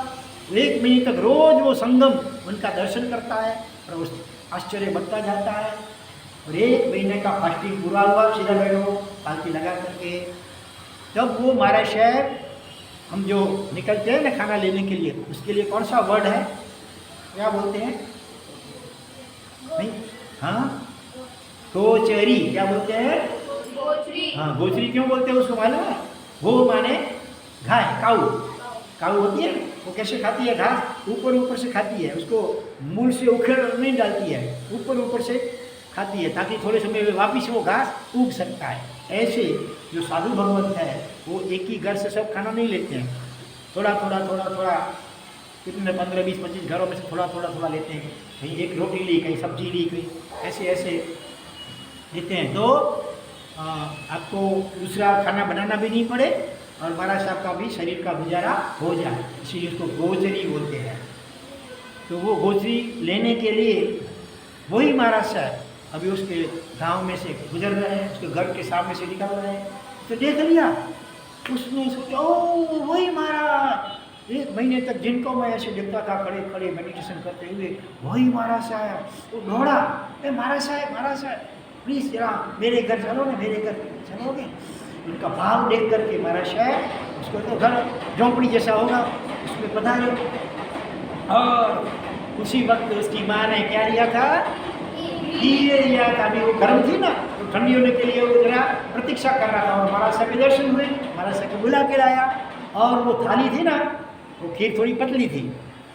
[SPEAKER 1] 1 महीने तक रोज वो संगम उनका दर्शन करता है और उस आश्चर्य बढ़ता जाता है। और 1 महीने का फास्टिंग पूरा हुआ, सीधा बैठो पालकी लगा करके। तब वो महाराज साहब, हम जो निकलते हैं ना खाना लेने के लिए, उसके लिए कौन सा वर्ड है, क्या बोलते हैं, नहीं, हाँ, गोचरी, क्या बोलते हैं,
[SPEAKER 2] गोचरी।
[SPEAKER 1] हाँ, गोचरी क्यों बोलते हैं उसको मालूम है? गो माने गाय, काऊ होती है, वो कैसे खाती है घास, ऊपर से खाती है, उसको मूल से उखेड़ नहीं डालती है, ऊपर से खाती है, ताकि थोड़े समय में वापिस वो घास उग सकता है। ऐसे जो साधु भगवंत है वो एक ही घर से सब खाना नहीं लेते हैं, थोड़ा कितने 15, 20, 25 घरों में से थोड़ा लेते हैं। कहीं एक रोटी ली, कहीं सब्जी ली, कहीं ऐसे लेते हैं, तो आपको दूसरा खाना बनाना भी नहीं पड़े और महाराज साहब का भी शरीर का गुजारा हो जाए, इसीलिए उसको गोचरी बोलते हैं। तो वो गोचरी लेने के लिए वही महाराज साहब अभी उसके गांव में से गुजर रहे हैं, उसके घर के सामने से निकल रहे हैं, तो देख लिया, उसने सोचा ओ वही महाराज, 1 महीने तक जिनको मैं ऐसे देखता था खड़े मेडिटेशन करते हुए, वही महाराज साहब। वो दौड़ा, महाराज साहब प्लीज़ जरा मेरे घर चलो ना, मेरे घर चलोगे? उनका भाव देख करके महाराज साहब, उसको तो घर झोंपड़ी जैसा होगा, उसमें पधारे। और उसी वक्त उसकी माँ ने क्या लिया था, खीर लिया था। अभी वो गर्म थी ना, तो ठंडी होने के लिए वो जरा प्रतीक्षा कर रहा था, और महाराज साहब के दर्शन हुए। महाराज साहब को बुला के लाया, और वो थाली थी ना, वो खीर थोड़ी पतली थी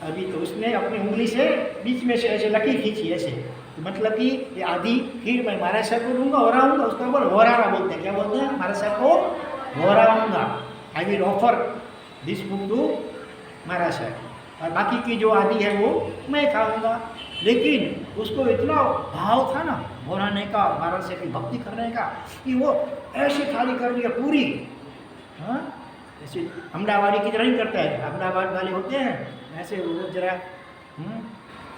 [SPEAKER 1] अभी, तो उसने अपनी उंगली से बीच में से ऐसे लकीर खींची ऐसे, तो मतलब कि ये आधी खीर मैं महाराज साहब को दूंगा, होराऊंगा, उसको बोल होराना बोलते हैं, क्या बोलते हैं, महाराज साहब को होराऊंगा, I will offer this book to महाराज साहब, और बाकी की जो आदि है वो मैं खाऊंगा। लेकिन उसको इतना भाव था ना होराने का, महाराज साहब की भक्ति करने का, कि वो ऐसे खाली कर दिया पूरी। हाँ, ऐसे अहमदाबादी की तरह ही करता है, अहमदाबाद वाले होते हैं ऐसे, वो जरा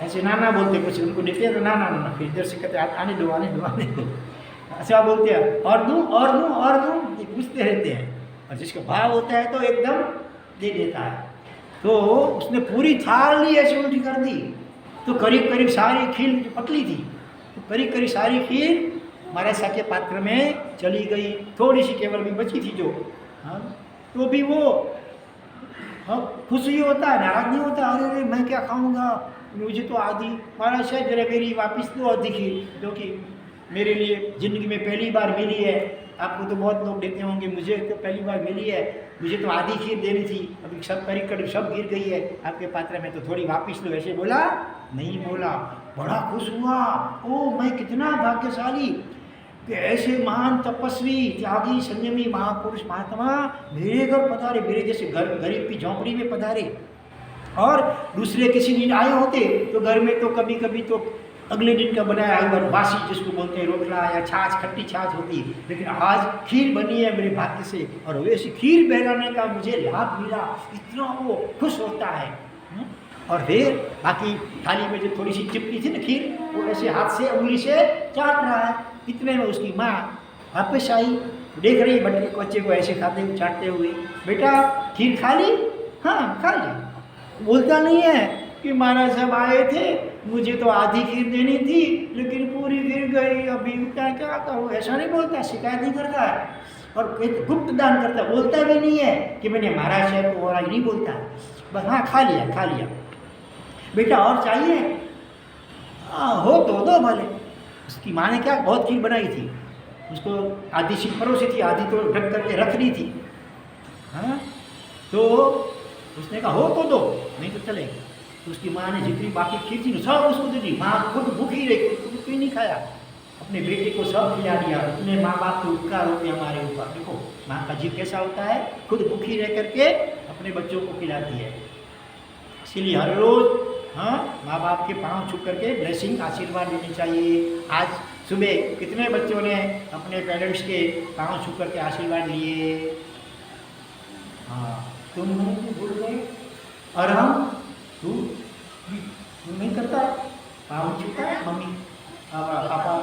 [SPEAKER 1] ऐसे नाना बोलते कुछ, उनको देते हैं तो ना ना ना, फिर इधर से कहते आने दो आने दो आने दो, ऐसा बोलते हैं, और दूँ और दूँ और दूँ, ये पूछते रहते हैं, और जिसका भाव होता है तो एकदम दे देता है। तो उसने पूरी थाली ऐसे उल्टी कर दी, तो करीब करीब सारी खीर जो पतली थी, तो करीब करीब सारी खीर महाराज साहब के पात्र में चली गई, थोड़ी सी केवल भी बची थी जो। हाँ, तो भी वो खुश ही होता है, नाराज नहीं होता, अरे अरे मैं क्या खाऊंगा, मुझे तो आधी, महाराज साहब जरा मेरी वापस दो आधी खीर, जो कि मेरे लिए ज़िंदगी में पहली बार मिली है, आपको तो बहुत लोग देते होंगे, मुझे तो पहली बार मिली है, मुझे तो आधी खीर देनी थी, अभी सब करीब करीब सब गिर गई है आपके पात्र में, तो थोड़ी वापस लो, ऐसे बोला नहीं बोला, बड़ा खुश हुआ, ओ मैं कितना भाग्यशाली कि ऐसे महान तपस्वी त्यागी संयमी महापुरुष महात्मा मेरे घर पधारे, मेरे जैसे गरीब की झोंपड़ी में पधारे। और दूसरे किसी दिन आए होते तो घर में तो कभी कभी तो अगले दिन का बनाया हुआ बासी जिसको बोलते हैं रोटला या छाछ, खट्टी छाछ होती, लेकिन आज खीर बनी है मेरे भाग्य से, और वैसी खीर बहलाने का मुझे लाभ मिला, इतना वो खुश होता है। और फिर बाकी थाली में जो थोड़ी सी चिपकी थी ना खीर, वो ऐसे हाथ से उंगली से चाट रहा है, इतने में उसकी माँ वापस आई, देख रही बच्चे बच्चे को ऐसे खाते हुए चाटते हुए, बेटा खीर खा ली, हाँ खा ली, बोलता नहीं है कि महाराज साहब आए थे, मुझे तो आधी खीर देनी थी लेकिन पूरी गिर गई, अभी क्या क्या करूँ, ऐसा नहीं बोलता, शिकायत नहीं करता है, और गुप्त दान करता, बोलता भी नहीं है कि मैंने महाराज साहब को, और नहीं बोलता, बस हाँ खा लिया खा लिया, बेटा और चाहिए, हो तो दो भले। उसकी माँ ने क्या बहुत खीर बनाई थी, उसको आधी सी परोसी थी, आधी तो ढक करके रख दी थी। हाँ, तो उसने कहा हो तो दो, नहीं तो चलेगा। तो उसकी माँ ने जितनी बाकी खीर थी सब उसको दे दी, माँ खुद भूखी रही, कुछ भी नहीं खाया, अपने बेटे को सब खिला दिया। इतने माँ बाप के उपकार होते हैं हमारे ऊपर, देखो माँ का जीव कैसा होता है, खुद भूखी रह करके अपने बच्चों को खिलाती है। इसीलिए हर रोज़ हाँ माँ बाप के पाँव छू करके ब्लेसिंग आशीर्वाद लेनी चाहिए। आज सुबह कितने बच्चों ने अपने पेरेंट्स के पाँव छू करके आशीर्वाद लिए? हाँ, तुम नहीं भूल गए, और हम तू नहीं करता, पाँव छूता है मम्मी पापा,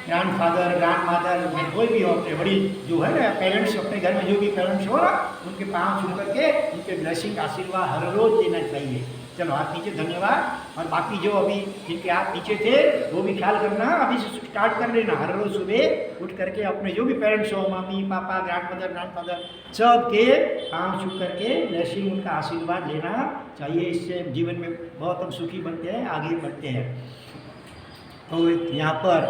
[SPEAKER 1] ग्रैंडफादर ग्रैंडमदर में कोई भी हो, अपने वडील जो है ना पेरेंट्स, अपने घर में जो भी पेरेंट्स हो ना, उनके पाँव छू करके उनके ब्लेसिंग आशीर्वाद हर रोज़ देना चाहिए। चलो हाथ नीचे, धन्यवाद। और बाकी जो अभी जिनके हाथ नीचे थे वो भी ख्याल करना, अभी से स्टार्ट कर लेना, हर रोज़ सुबह उठ करके अपने जो भी पेरेंट्स हो, मम्मी पापा ग्रैंडमदर ग्रैंडफादर, सब के पाँव छू करके ब्लेसिंग उनका आशीर्वाद लेना चाहिए। इससे जीवन में बहुत हम सुखी बनते हैं, आगे बढ़ते हैं। तो यहाँ पर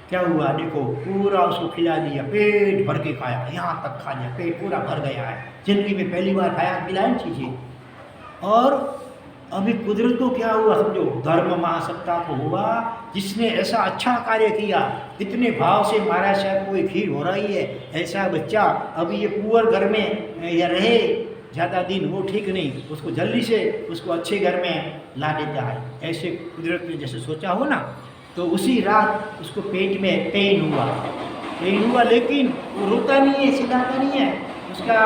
[SPEAKER 1] क्या हुआ देखो, पूरा उसको खिला दिया, पेट भर के खाया, यहाँ तक खा लिया, पेट पूरा भर गया है, जिंदगी में पहली बार खाया खिलाए चीज़ें। और अभी कुदरत को क्या हुआ समझो, धर्म महासत्ता को हुआ, जिसने ऐसा अच्छा कार्य किया, इतने भाव से महाराज साहब को खीर हो रही है, ऐसा बच्चा अभी ये पुअर घर में या रहे ज़्यादा दिन वो ठीक नहीं, उसको जल्दी से उसको अच्छे घर में ला देता है। ऐसे कुदरत ने जैसे सोचा हो ना, तो उसी रात उसको पेट में पेन हुआ, लेकिन वो रोता नहीं है, चिल्लाता नहीं है, उसका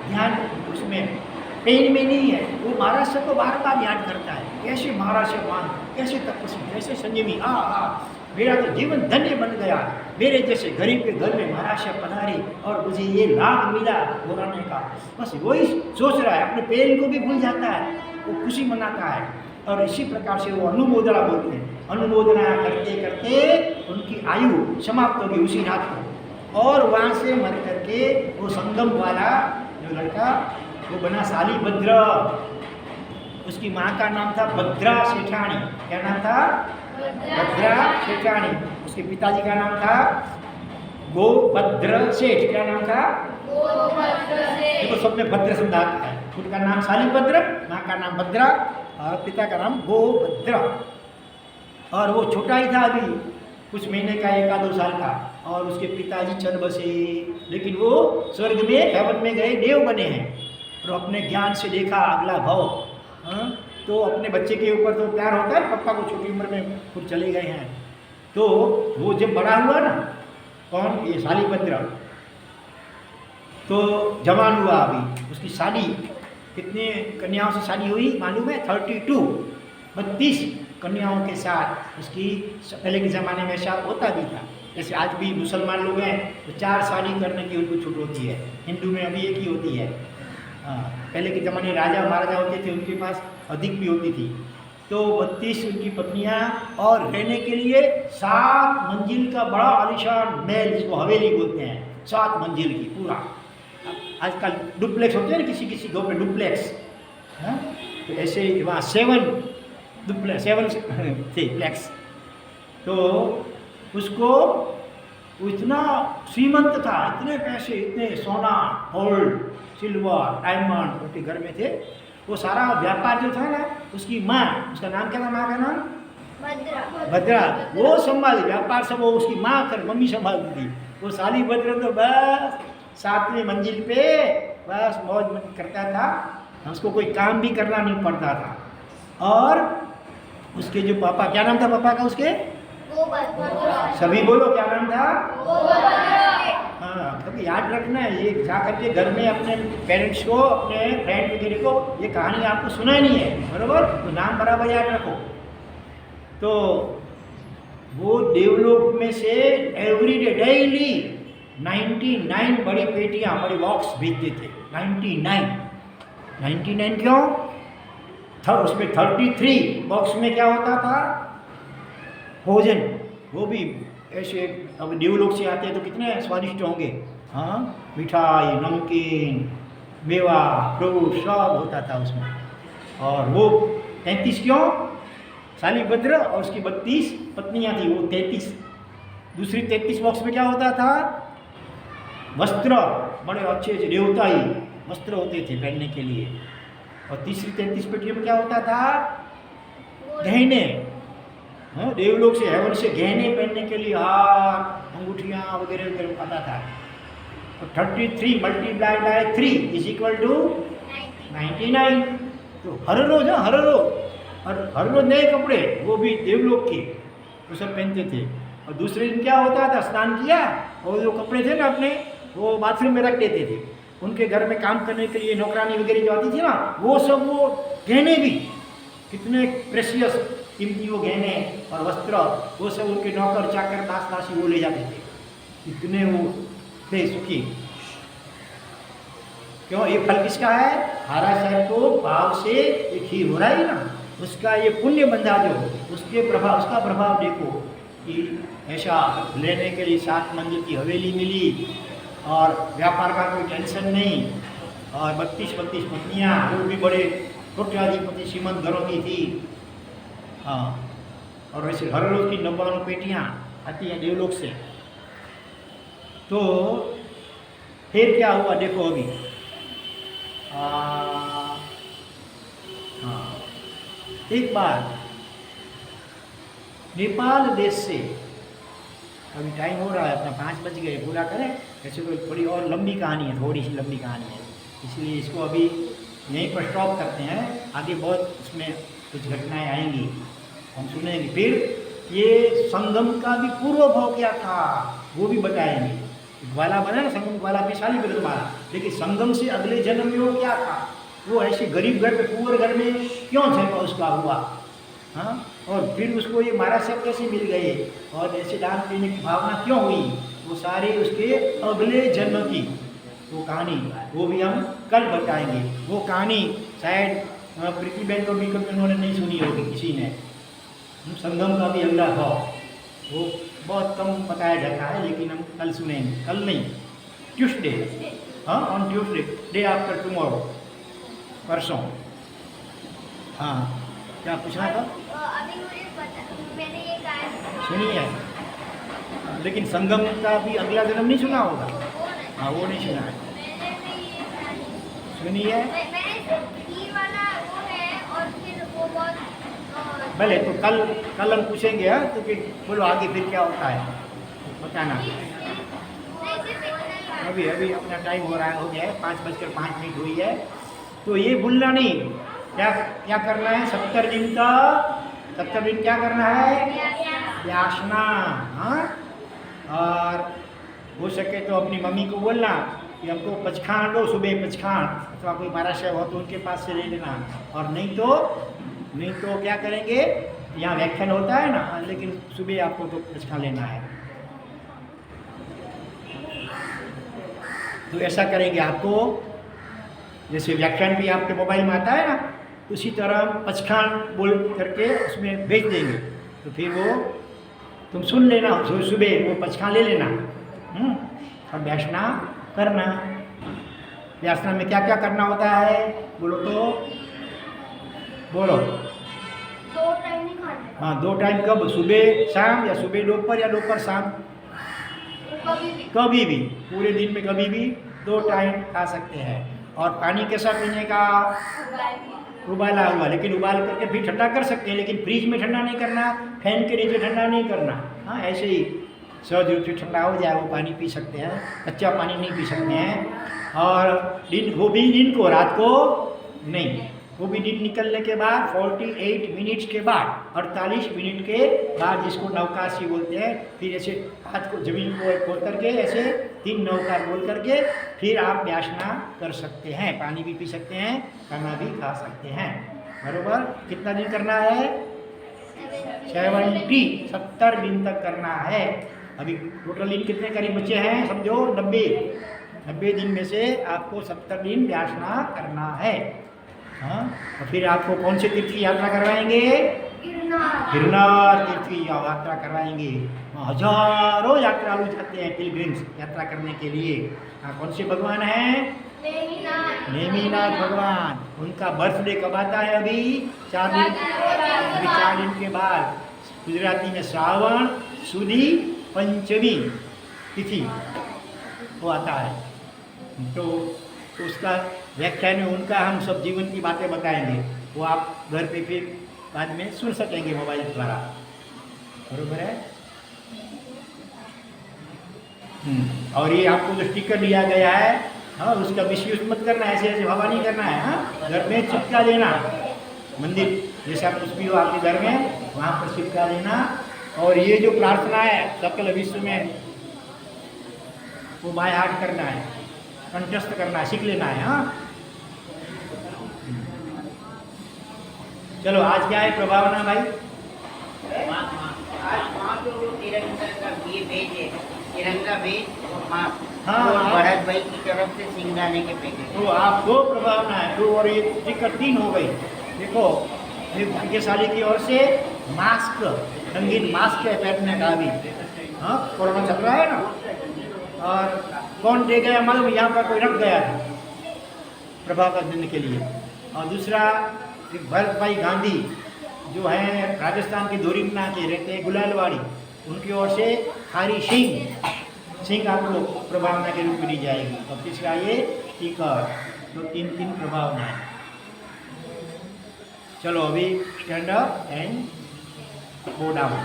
[SPEAKER 1] ध्यान उसमें पेन में नहीं है, वो महाराज साहब को बार बार याद करता है, कैसे महाराज साहब मान, कैसे तपस्वी, कैसे संयमी, मेरा तो जीवन धन्य बन गया, मेरे जैसे गरीब के घर में महाराज साहब पधारे और मुझे ये लाभ मिला बोलाने का। बस वही सोच रहा है, अपने पेन को भी भूल जाता है, वो खुशी मनाता है। और इसी प्रकार से वो अनुमोदना बोलते हैं, अनुमोदना करते करते उनकी आयु समाप्त होगी उसी रात को, और वहाँ से मर करके वो संगम वाला जो लड़का वो बना शालिभद्र, उसकी माँ का नाम था भद्रा सेठानी। क्या नाम था? भद्रा सेठानी। उसके पिताजी का नाम था गोभद्र सेठ, क्या नाम था?
[SPEAKER 2] गोभद्र सेठ।
[SPEAKER 1] देखो सब में भद्र शब्द आता है। खुद का नाम शालीभद्र, माँ का नाम भद्रा और पिता का नाम गोभद्र। और वो छोटा ही था, अभी कुछ महीने का, 1-2 साल का, और उसके पिताजी चल बसे, लेकिन वो स्वर्ग में, हेवन में गए, देव बने हैं। और अपने ज्ञान से देखा अगला भाव। हाँ, तो अपने बच्चे के ऊपर तो प्यार होता है, पप्पा को छोटी उम्र में खुद चले गए हैं। तो वो जब बड़ा हुआ ना, कौन? ये शालीभद्र, तो जवान हुआ अभी, उसकी शादी कितने कन्याओं से शादी हुई मालूम है? 32 कन्याओं के साथ उसकी। पहले के ज़माने में ऐसा होता भी था, जैसे आज भी मुसलमान लोग हैं तो 4 शादी करने की उनको छूट होती है, हिंदू में अभी 1 ही होती है। हाँ, पहले के ज़माने राजा महाराजा होते थे, उनके पास अधिक भी होती थी। तो 32 उनकी पत्नियाँ, और रहने के लिए 7 मंजिल का बड़ा आलीशान महल, जिसको हवेली बोलते हैं, 7 मंजिल की पूरा। आजकल डुप्लेक्स होते हैं ना, किसी किसी गाँव में डुप्लेक्स, हाँ, तो ऐसे वहाँ 7 थे फ्लैक्स। तो उसको वो इतना श्रीमंत था, इतने पैसे, इतने सोना, गोल्ड, सिल्वर, डायमंड उनके घर में थे। वो सारा व्यापार जो था ना, उसकी माँ, उसका नाम क्या था? माँ का नाम भद्रा, वो संभाली व्यापार सब, वो उसकी माँ कर, मम्मी संभालती थी। वो शालीभद्र तो बस 7वें मंजिल पे बस मौज करता था, उसको कोई काम भी करना नहीं पड़ता था। और उसके जो पापा, क्या नाम था पापा का उसके? सभी बोलो, क्या नाम था? हाँ, क्योंकि याद रखना है, ये जा करके घर में अपने पेरेंट्स को, अपने फ्रेंड वगैरह को ये कहानी आपको सुनानी है, बरोबर? तो नाम बराबर याद रखो। तो वो देवलोक में से एवरीडे, डेली 99 बड़ी पेटियाँ, बड़े बॉक्स भेजते थे। 99 क्यों? उसमें 33 बॉक्स में क्या होता था? भोजन। वो भी ऐसे, अब देवलोक से आते हैं तो कितने स्वादिष्ट होंगे। हाँ, मिठाई, नमकीन, मेवा, फ्रूट सब होता था उसमें। और वो 33 क्यों? शालीभद्र और उसकी 32 पत्नियाँ थी, वो 33। दूसरी 33 बॉक्स में क्या होता था? वस्त्र, बड़े अच्छे देवताई वस्त्र होते थे पहनने के लिए। और तीसरी 33 पेटियों में क्या होता था? गहने। हाँ, देवलोक से, हेवन से गहने पहनने के लिए, हार, अंगूठियाँ वगैरह आता था। तो 33 multiply by 3 is equal to 99। तो हर रोज, हर रोज नए कपड़े, वो भी देवलोक के, वो सब पहनते थे। और दूसरे दिन क्या होता था? स्नान किया, और जो कपड़े थे ना अपने, वो बाथरूम में रख देते थे। उनके घर में काम करने के लिए नौकरानी वगैरह जो आती थी ना, वो सब, वो गहने भी कितने प्रेशियस, कीमती वो गहने और वस्त्र, वो सब उनके नौकर चाकर दास दासी वो ले जाते थे। इतने वो थे सुखी। क्यों? ये फल किसका है? महाराज साहब को भाव से ये खीर हो रहा है ना, उसका ये पुण्य बंधा जो, उसके प्रभाव, उसका प्रभाव देखो कि ऐसा लेने के लिए 7 मंजिल की हवेली मिली, और व्यापार का कोई टेंशन नहीं, और 32 पत्नियाँ, वो भी बड़े कोट्याधिपति श्रीमंत घरों की थी। हाँ, और वैसे हर रोज की 99 पेटियाँ आती हैं देवलोक से। तो फिर क्या हुआ देखो अभी। हाँ, एक बार नेपाल देश से, अभी टाइम हो रहा है अपना, 5 बज गए, पूरा करें। ऐसे कोई थोड़ी और लंबी कहानी है, थोड़ी सी लंबी कहानी है, इसलिए इसको अभी यहीं पर स्टॉप करते हैं। आगे बहुत इसमें कुछ घटनाएं आएंगी, हम सुनेंगे। फिर ये संगम का भी पूर्व भाव क्या था वो भी बताएंगे। ग्वाला बना ना, संगम ग्वाला पे शालीभद्र मारा, लेकिन संगम से अगले जन्म में वो क्या था? वो ऐसे गरीब घर पे, पुअर घर में क्यों जन्म उसका हुआ? हाँ, और फिर उसको ये महाराज साहब कैसे मिल गए, और ऐसे दान देने की भावना क्यों हुई? वो सारे उसके अगले जन्म की वो कहानी, वो भी हम कल बताएंगे। वो कहानी शायद प्रीति बहन को भी कभी उन्होंने नहीं सुनी होगी किसी ने। संगम का भी अगला भाव वो बहुत कम बताया जाता है, लेकिन हम कल सुनेंगे। कल नहीं, ट्यूसडे, हाँ, on Tuesday, day after tomorrow, परसों। हाँ, क्या पूछना था?
[SPEAKER 2] अभी मुझे मैंने ये कहा
[SPEAKER 1] सुनिए, लेकिन संगम का भी अगला जन्म नहीं सुना होगा। हाँ, वो नहीं सुना है। सुनिए भले तो कल हम पूछेंगे। हाँ, तो फिर बोलो आगे फिर क्या होता है बताना। अभी अपना टाइम हो गया है, 5:05 हुई है। तो ये भूलना नहीं, क्या करना है 70 दिन का। 70 दिन क्या करना है? व्यासना। हाँ, और हो सके तो अपनी मम्मी को बोलना कि हमको पचखान दो, सुबह पचखान, अथवा कोई महाराष्ट्र हो तो उनके पास से ले लेना। और नहीं तो क्या करेंगे, यहाँ व्याख्यान होता है ना, लेकिन सुबह आपको तो पचखान लेना है। तो ऐसा करेंगे आपको, जैसे व्याख्यान भी आपके मोबाइल में आता है ना, उसी तरह पचखान बोल करके उसमें भेज देंगे। तो फिर वो तुम सुन लेना, सुबह वो पचखान ले लेना। और व्यासना करना। व्यासना में क्या क्या करना होता है बोलो तो, बोलो।
[SPEAKER 2] 2 टाइम नहीं खाना।
[SPEAKER 1] हाँ, 2 टाइम कब? सुबह शाम, या सुबह दोपहर, या दोपहर शाम? कभी भी पूरे दिन में कभी भी 2 टाइम खा सकते हैं। और पानी कैसा पीने का? उबाला हुआ, लेकिन उबाल करके फिर ठंडा कर सकते हैं, लेकिन फ्रिज में ठंडा नहीं करना, फैन के नीचे ठंडा नहीं करना। हाँ, ऐसे ही सहज रूप से ठंडा हो जाए वो पानी पी सकते हैं, कच्चा पानी नहीं पी सकते हैं। और वो भी दिन को, रात को नहीं। वो भी दिन निकलने के बाद 48 मिनट्स के बाद, 48 मिनट के बाद, जिसको नवकाशी बोलते हैं। फिर ऐसे हाथ को जमीन को खोल करके ऐसे 3 नवकार बोल करके फिर आप व्यासना कर सकते हैं। पानी भी पी सकते हैं, खाना भी खा सकते हैं। बरोबर? कितना दिन करना है? 70 दिन तक करना है। अभी टोटल दिन कितने करीब बचे हैं समझो? 90 दिन में से आपको 70 दिन व्यासना करना है। हाँ, और फिर आपको कौन से तीर्थ की यात्रा करवाएंगे? गिरनार तीर्थ की यात्रा करवाएंगे। हजारों यात्रालु जाते हैं, पिलग्रिम्स यात्रा करने के लिए। हाँ, कौन से भगवान हैं? नेमिनाथ भगवान। उनका बर्थडे कब आता है? अभी 4 दिन के बाद। गुजराती में श्रावण सुदी पंचमी तिथि वो आता है। तो उसका व्याख्यान में उनका हम सब जीवन की बातें बताएंगे। वो आप घर पे फिर बाद में सुन सकेंगे मोबाइल द्वारा। बरोबर है? और ये आपको जो स्टिकर दिया गया है, हाँ, उसका मिसयूज मत करना, ऐसे हवा नहीं करना है। हाँ, घर में चिपका देना। मंदिर जैसा कुछ भी हो आपके घर में, वहाँ पर चिपका देना। और ये जो प्रार्थना है सकल विश्व में, वो बाय हार्ट करना है, कंठस्थ करना है, सीख लेना है। हाँ, चलो आज क्या है प्रभावना भाई?
[SPEAKER 3] आज वहाँ तो तिरंगा का ये भेज है, तिरंगा भेज।
[SPEAKER 1] हाँ,
[SPEAKER 3] भरत भाई की तरफ से सिंगाने के पैकेट।
[SPEAKER 1] तो आप 2 प्रभावना है, 2 और ये टिकट 3 हो गई। देखो, ये भाग्यशाली की ओर से मास्क, रंगीन मास्क है पहनने का अभी। हाँ, कोरोना चल रहा है ना। और कौन दे गया मालूम? यहाँ पर कोई रख गया था प्रभाकर देने के लिए। और दूसरा भरत भाई गांधी जो है राजस्थान के धोरीमना के रहते हैं, गुलालवाड़ी, उनकी ओर से खारी सिंह आपको प्रभावना के रूप में दी जाएगी। और तीसरा ये स्टिकर। तो 3 प्रभावना है। चलो अभी stand up and go down.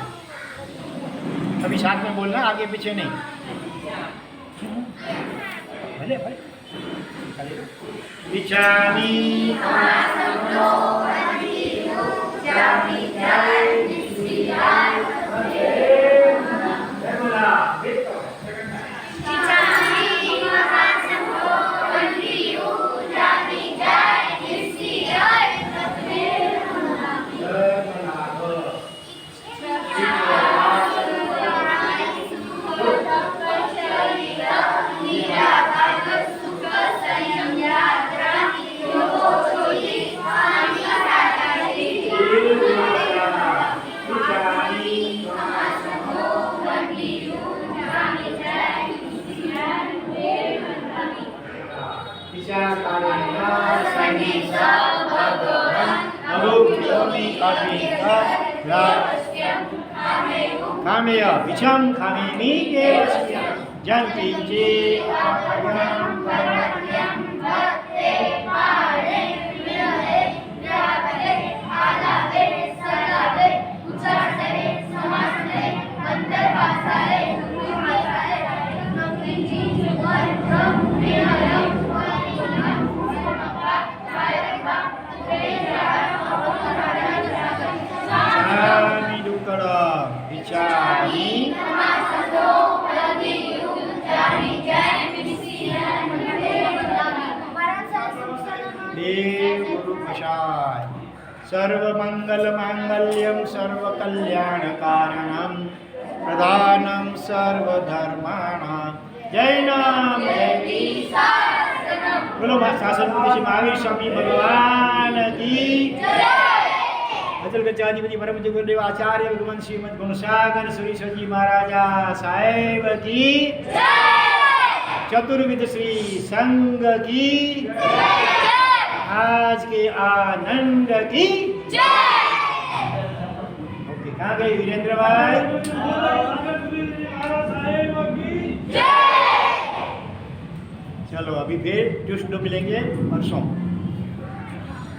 [SPEAKER 1] अभी साथ में बोलना, आगे पीछे नहीं। भले बिचारी खामेय विषम खामेमि देवस्य जन्तिञ्चे अभयं परमप्रियं
[SPEAKER 2] भक्ते पारे विरहे व्यापरे आलापे सलापे उच्चारणे समासने अंतर्भाषाए गुरुभाषाए नमृति वर्धम प्रियम
[SPEAKER 1] Sami dukara Vichami Dev Guru Prasad Sarva Mangal Mangalyam Sarva Kalyana Karanam Pradhanam Sarva Dharmanam Jainam Devi बोलो शासन श्री महावीर स्वामी भगवान की अचल गजाधिपति परम गुरुदेव आचार्य भगवान श्रीमद गुणसागर सुरेश्वर जी महाराजा साहेब की चतुर्विध श्री संघ की आज के आनंद की ओके कहाँ गए वीरेंद्र भाई चलो अभी फिर ट्यूसडे मिलेंगे परसों।